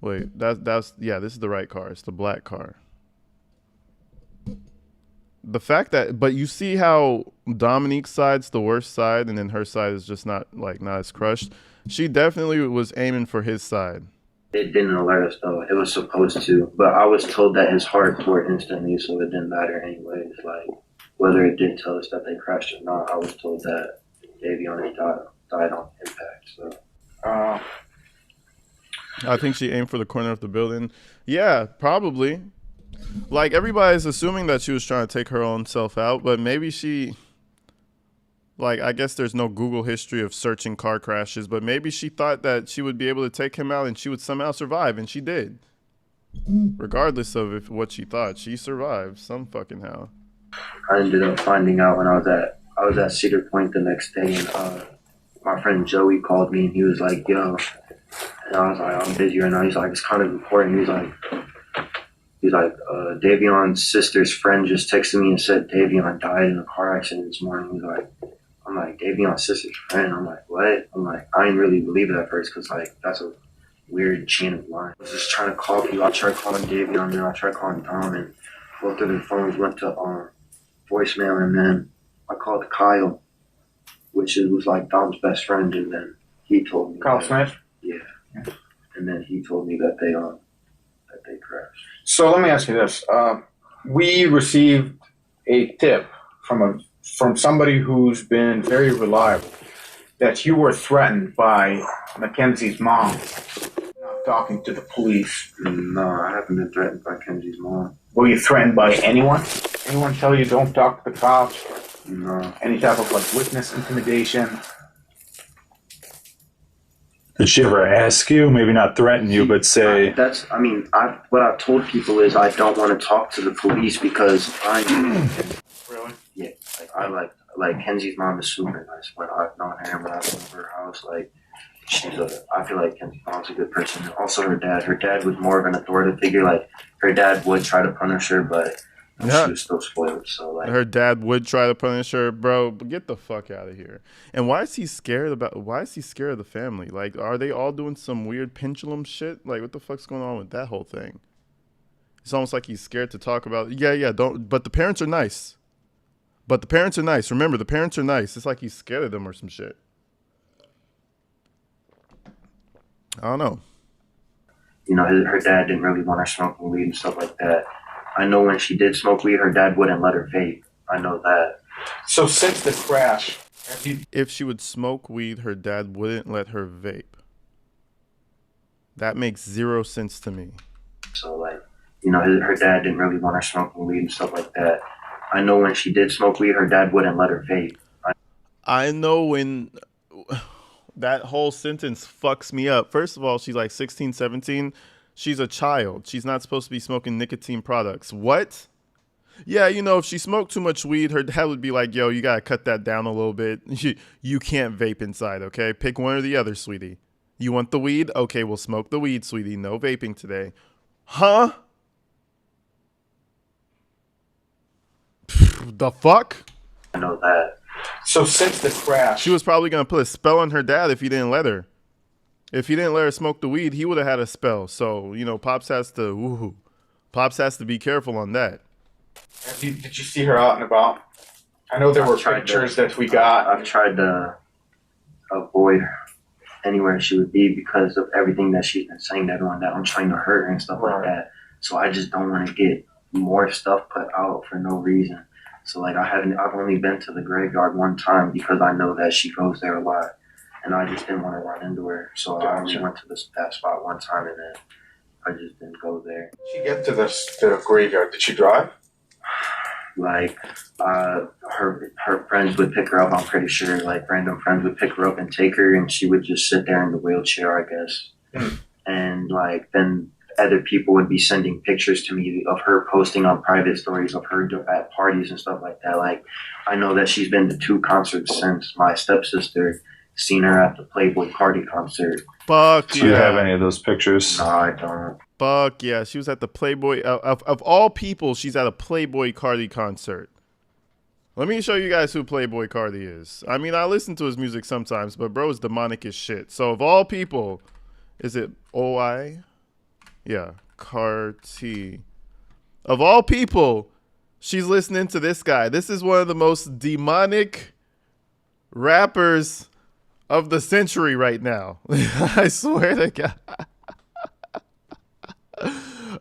Wait, this is the right car. It's the black car. The fact that, but you see how Dominique's side's the worst side, and then her side is just not as crushed. She definitely was aiming for his side. It didn't alert us though. It was supposed to, but I was told that his heart tore instantly, so it didn't matter anyways. Like whether it did tell us that they crashed or not, I was told that Davion died on impact. So. I think she aimed for the corner of the building. Yeah, probably. Like, everybody's assuming that she was trying to take her own self out, but maybe she, like, I guess there's no Google history of searching car crashes, but maybe she thought that she would be able to take him out and she would somehow survive, and she did. Regardless of what she thought, she survived some fucking how. I ended up finding out when I was at Cedar Point the next day, and my friend Joey called me, and he was like, yo, and I was like, I'm busy right now. He's like, it's kind of important. He's like, Davion's sister's friend just texted me and said Davion died in a car accident this morning. I'm like, Davion's sister's friend? I'm like, what? I'm like, I didn't really believe it at first because, like, that's a weird chain of lines. I was just trying to call people. I tried calling Davion, then I tried calling Dom, and both of their phones went to voicemail, and then I called Kyle, which was like Dom's best friend, and then he told me. Kyle Smith? Yeah. And then he told me that they crashed. So let me ask you this. We received a tip from somebody who's been very reliable that you were threatened by Mackenzie's mom not talking to the police. No, I haven't been threatened by Kenzie's mom. Were you threatened by anyone? Anyone tell you don't talk to the cops? No. Any type of like witness intimidation? Did she ever ask you, maybe not threaten you, but say... What I've told people is I don't want to talk to the police because Really? Yeah. Like Kenzie's mom is super nice. When I've known her and when I've been to her house, like, I feel like Kenzie's mom's a good person. And also her dad was more of an authoritative figure. Like, her dad would try to punish her, but she was still spoiled. So, like, her dad would try to punish her, bro. But get the fuck out of here. And why is he scared of the family? Like, are they all doing some weird pendulum shit? Like, what the fuck's going on with that whole thing? It's almost like he's scared to talk about it. Yeah, don't. But the parents are nice. Remember, the parents are nice. It's like he's scared of them or some shit. I don't know. You know, her dad didn't really want her smoking weed and stuff like that. I know when she did smoke weed, her dad wouldn't let her vape. I know that. So since the crash, if she would smoke weed, her dad wouldn't let her vape. That makes zero sense to me. So, like, you know, her dad didn't really want her smoking weed and stuff like that. I know when she did smoke weed, her dad wouldn't let her vape. I know when... That whole sentence fucks me up. First of all, she's like 16, 17. She's a child. She's not supposed to be smoking nicotine products. What? Yeah, you know, if she smoked too much weed, her dad would be like, yo, you got to cut that down a little bit. You can't vape inside, okay? Pick one or the other, sweetie. You want the weed? Okay, we'll smoke the weed, sweetie. No vaping today. Huh? The fuck? I know that. So since the crash, she was probably going to put a spell on her dad if he didn't let her. If he didn't let her smoke the weed, he would have had a spell. So, you know, Pops has to be careful on that. Did you see her out and about? I know there were pictures that we got. I've tried to avoid her anywhere she would be because of everything that she's been saying to everyone, that I'm trying to hurt her and stuff like that. So I just don't want to get more stuff put out for no reason. So, like, I've only been to the graveyard one time because I know that she goes there a lot. and I just didn't want to run into her. So I only went to that spot one time, and then I just didn't go there. Did she get to the graveyard? Did she drive? Like, her friends would pick her up. I'm pretty sure, like, random friends would pick her up and take her, and she would just sit there in the wheelchair, I guess. And like then other people would be sending pictures to me of her posting on private stories of her at parties and stuff like that. Like, I know that she's been to 2 concerts since. My stepsister seen her at the Playboy Cardi concert. Fuck yeah. Do you have any of those pictures? No, I don't. Fuck yeah. She was at the Playboy. Of all people, she's at a Playboy Cardi concert. Let me show you guys who Playboy Cardi is. I mean, I listen to his music sometimes, but bro is demonic as shit. So of all people, is it OI? Yeah, Carti. Of all people, she's listening to this guy. This is one of the most demonic rappers of the century right now. I swear to God.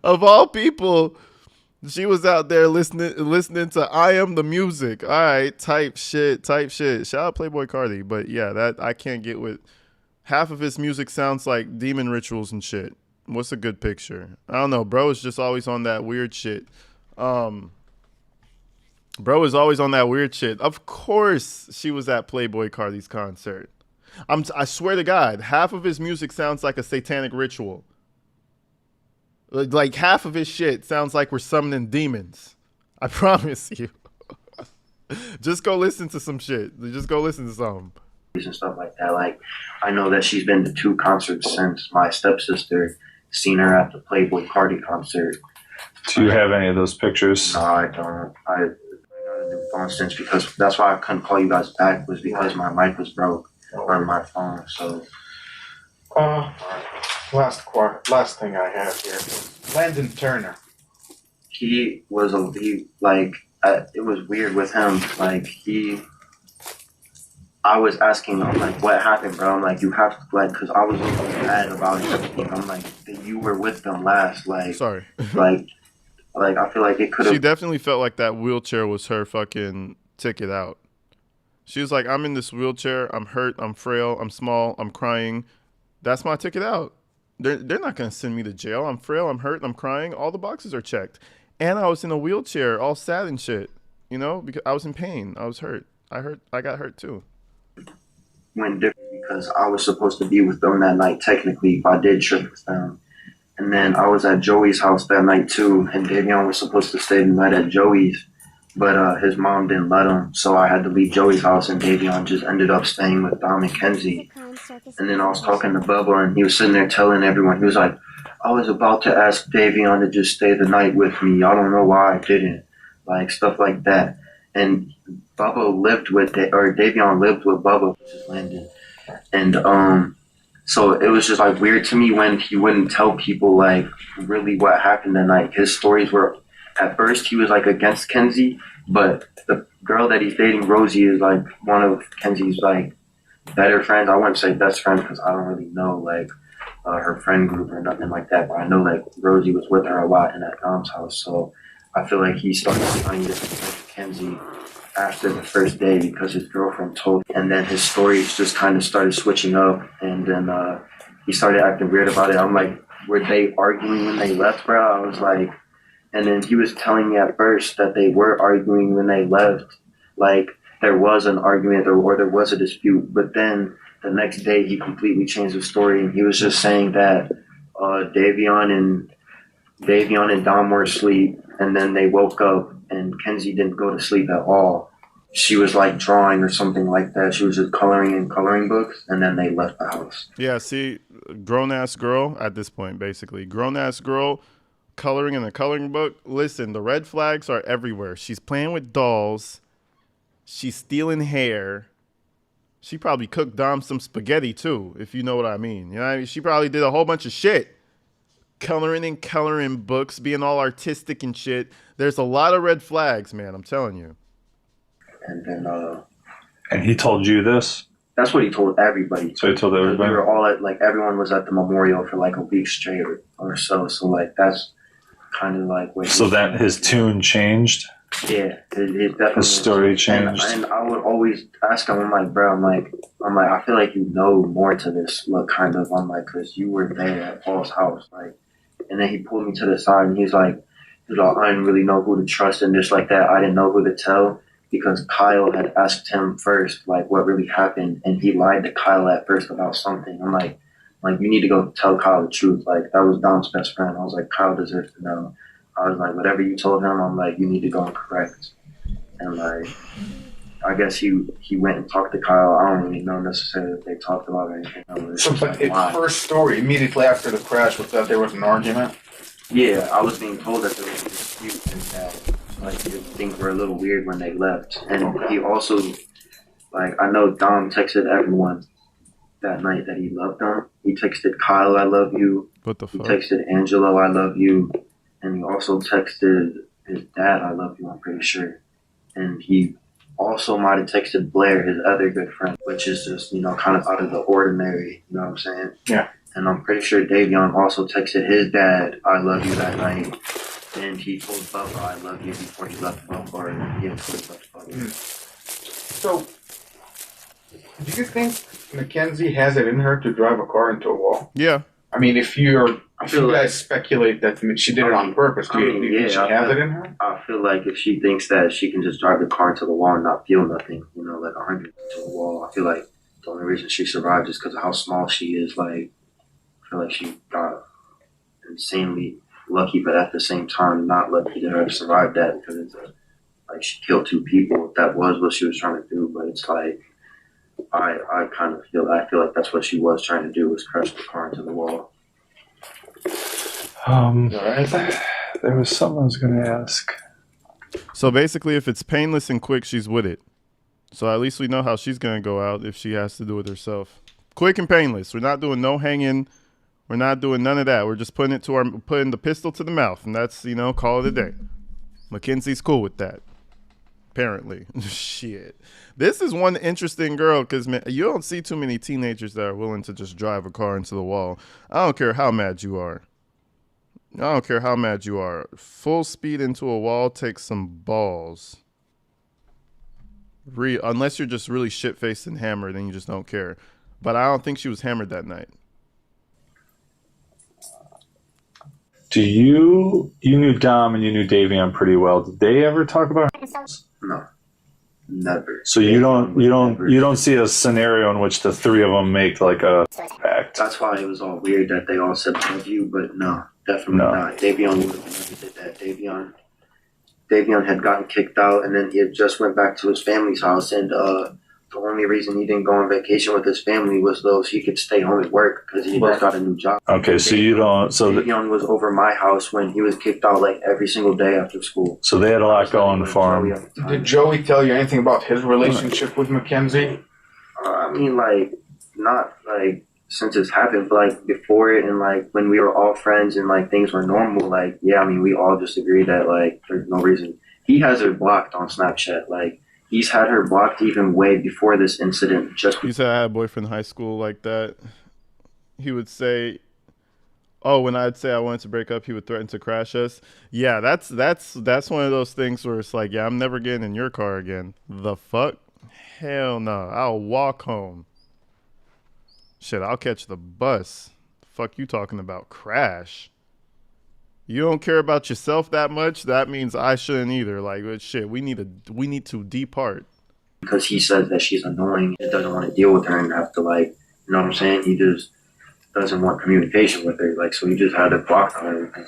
Of all people, she was out there listening to I Am the Music. All right, type shit. Shout out Playboy Cardi. But yeah, that I can't get with. Half of his music sounds like demon rituals and shit. What's a good picture? I don't know. Bro is just always on that weird shit. Bro is always on that weird shit. Of course she was at Playboy Cardi's concert. I swear to God, half of his music sounds like a satanic ritual. Like half of his shit sounds like we're summoning demons. I promise you. Just go listen to some shit. Just go listen to some. And stuff like that. Like, I know that she's been to 2 concerts since. My stepsister seen her at the Playboy Cardi concert. Do you have any of those pictures? No, I don't. I got a new phone since, because that's why I couldn't call you guys back, was because my mic was broke on my phone. So last thing I have here. Landon Turner. It was weird with him. Like, I was asking him, like, what happened, bro? I'm like, you have to, like, because I was mad about everything. I'm like, you were with them last, like. Sorry. like I feel like it could have. She definitely felt like that wheelchair was her fucking ticket out. She was like, I'm in this wheelchair. I'm hurt. I'm frail. I'm small. I'm crying. That's my ticket out. They're not going to send me to jail. I'm frail. I'm hurt. I'm crying. All the boxes are checked. And I was in a wheelchair, all sad and shit, you know, because I was in pain. I was hurt. I got hurt too. Went different because I was supposed to be with them that night, technically, if I did trip with them. And then I was at Joey's house that night too, and Davion was supposed to stay the night at Joey's, but his mom didn't let him, so I had to leave Joey's house, and Davion just ended up staying with Dom and Mackenzie. And then I was talking to Bubba, and he was sitting there telling everyone, he was like, I was about to ask Davion to just stay the night with me. I don't know why I didn't. Like, stuff like that. And Bubba lived with it, or Davion lived with Bubba, which is Landon. And so it was just like weird to me when he wouldn't tell people like really what happened that night. His stories were, at first he was like against Kenzie, but the girl that he's dating, Rosie, is like one of Kenzie's like better friends. I wouldn't say best friend because I don't really know like her friend group or nothing like that, but I know like Rosie was with her a lot in that Dom's house. So I feel like he started trying to defend Kenzie after the first day because his girlfriend told him. And then his stories just kind of started switching up, and then he started acting weird about it. I'm like, were they arguing when they left, bro? I was like, and then he was telling me at first that they were arguing when they left. Like, there was an argument or there was a dispute, but then the next day he completely changed the story, and he was just saying that Davion and Dom were asleep, and then they woke up and Kenzie didn't go to sleep at all. She was like drawing or something like that. She was just coloring in coloring books, and then they left the house. Yeah, see, grown-ass girl at this point, basically. Grown-ass girl coloring in a coloring book. Listen, the red flags are everywhere. She's playing with dolls. She's stealing hair. She probably cooked Dom some spaghetti, too, if you know what I mean. You know what I mean? She probably did a whole bunch of shit. Coloring in coloring books, being all artistic and shit. There's a lot of red flags, man. I'm telling you. And then, and he told you this? That's what he told everybody. So he told everybody? We were all at, like, everyone was at the memorial for like a week straight or so. So, like, that's kind of like what. So that his tune changed? Yeah, it definitely. His story changed. And I would always ask him. I'm like, bro, I feel like you know more to this. Look, kind of. I'm like, cause you were there at Paul's house, like. And then he pulled me to the side and he's like, I didn't really know who to trust and just like that. I didn't know who to tell because Kyle had asked him first, like what really happened, and he lied to Kyle at first about something. I'm like you need to go tell Kyle the truth. Like that was Dom's best friend. I was like, Kyle deserves to know. I was like, whatever you told him, I'm like, you need to go and correct. And like, I guess he went and talked to Kyle. I don't really know necessarily if they talked about anything. So, but its first story immediately after the crash was that there was an argument. Yeah, I was being told that there was a dispute and that like things were a little weird when they left. And he also, like, I know Dom texted everyone that night that he loved them. He texted Kyle, "I love you." What the fuck? He texted Angelo, "I love you," and he also texted his dad, "I love you." I'm pretty sure, and he also might have texted Blair, his other good friend, which is just, kind of out of the ordinary, you know what I'm saying? Yeah. And I'm pretty sure Davion also texted his dad, "I love you," that night. And he told Bubba, "I love you," before he left Bubba, or before he left Bubba. So, do you think Mackenzie has it in her to drive a car into a wall? Yeah. I mean, if you guys speculate that she did it on purpose, do you think she has it in her? I feel like if she thinks that she can just drive the car into the wall and not feel nothing, like 100 to the wall, I feel like the only reason she survived is because of how small she is. Like, I feel like she got insanely lucky, but at the same time, not lucky to have survived that because it's like she killed 2 people. That was what she was trying to do, but it's like I feel like that's what she was trying to do, was crash the car into the wall. There was something I was going to ask. So basically, if it's painless and quick, she's with it. So at least we know how she's going to go out if she has to do it herself. Quick and painless. We're not doing no hanging. We're not doing none of that. We're just putting the pistol to the mouth, and that's, call it a day. Mackenzie's cool with that. Apparently. Shit. This is one interesting girl because you don't see too many teenagers that are willing to just drive a car into the wall. I don't care how mad you are. Full speed into a wall takes some balls. Unless you're just really shit-faced and hammered, then you just don't care. But I don't think she was hammered that night. You knew Dom and you knew Davion pretty well. Did they ever talk about it? No. Never. So you don't see a scenario in which the 3 of them make like a pact. That's why it was all weird that they all said "love you," but no, definitely not. Davion would have never did that. Davion had gotten kicked out, and then he had just went back to his family's house, and the only reason he didn't go on vacation with his family was so he could stay home and work because he just got a new job. Okay, so you don't. So Davion was over my house when he was kicked out like every single day after school. So they had a lot going for him. Did Joey tell you anything about his relationship with Mackenzie? I mean, like, not like since it's happened, but like before it and like when we were all friends and like things were normal, like, yeah, I mean, we all just agreed that like there's no reason. He has her blocked on Snapchat. Like, he's had her blocked even way before this incident. He said I had a boyfriend in high school like that. He would say, when I'd say I wanted to break up, he would threaten to crash us. Yeah, that's one of those things where it's like, yeah, I'm never getting in your car again. The fuck? Hell no. I'll walk home. Shit, I'll catch the bus. The fuck you talking about? Crash? You don't care about yourself that much? That means I shouldn't either. Like, shit, we need to depart. Because he says that she's annoying and doesn't want to deal with her and have to, like, you know what I'm saying? He just doesn't want communication with her. Like, so he just had to block her and everything.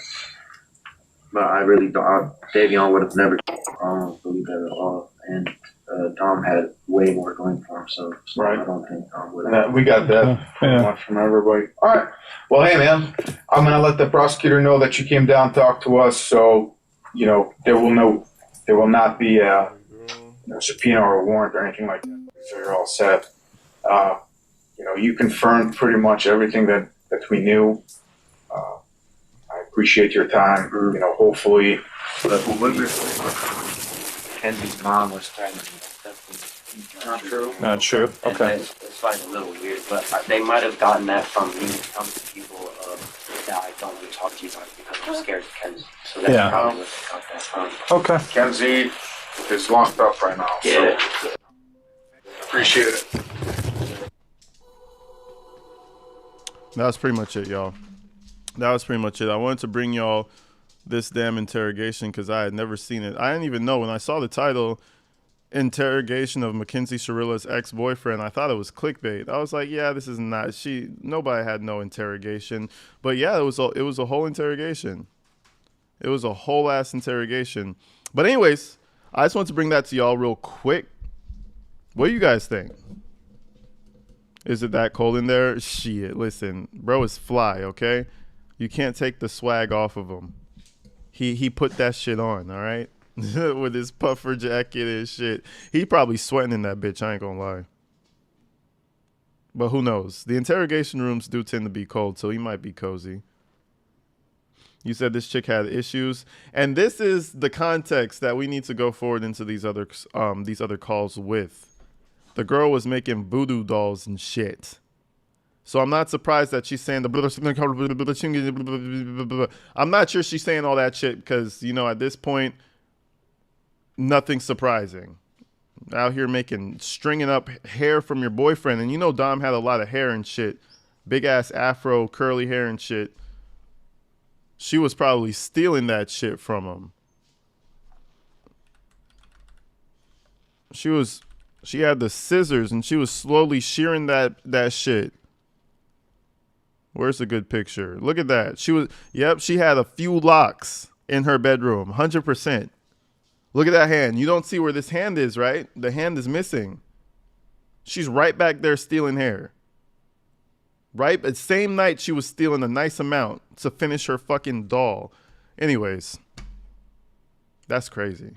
But I really don't. Davion would have never. I don't believe that at all. And Dom had way more going for him, so right. I don't think Dom would have. We got that pretty much from everybody. All right. Well, hey, man, I'm going to let the prosecutor know that you came down to talk to us, so, there will not be a subpoena or a warrant or anything like that. So you're all set. You confirmed pretty much everything that we knew. I appreciate your time. Hopefully. But Kenzie's mom was threatening. That's not true. Not true. Okay. It's like a little weird, but they might have gotten that from me telling people that I don't want to talk to you about it because I'm scared of Kenzie. So that's probably what they got that from. Okay. Kenzie is locked up right now. Yeah. So appreciate it. That was pretty much it, y'all. That was pretty much it. I wanted to bring y'all this damn interrogation because I had never seen it. I didn't even know when I saw the title, Interrogation of Mackenzie Shirilla's ex-boyfriend. I thought it was clickbait. I was like, yeah, this is not. Nobody had no interrogation, but yeah, it was a whole interrogation. It was a whole ass interrogation. But anyways, I just want to bring that to y'all real quick. What do you guys think? Is it that cold in there? Shit, listen, bro is fly, okay? You can't take the swag off of him. He put that shit on, all right? With his puffer jacket and shit. He probably sweating in that bitch, I ain't gonna lie. But who knows? The interrogation rooms do tend to be cold, so he might be cozy. You said this chick had issues, and this is the context that we need to go forward into these other calls with. The girl was making voodoo dolls and shit. So I'm not surprised that she's saying I'm not sure she's saying all that shit because, you know, at this point, nothing surprising. Out here stringing up hair from your boyfriend. And you know Dom had a lot of hair and shit. Big ass afro, curly hair and shit. She was probably stealing that shit from him. She had the scissors and she was slowly shearing that shit. Where's a good picture? Look at that. She had a few locks in her bedroom, 100%. Look at that hand. You don't see where this hand is, right? The hand is missing. She's right back there stealing hair. Right? The same night she was stealing a nice amount to finish her fucking doll. Anyways, that's crazy.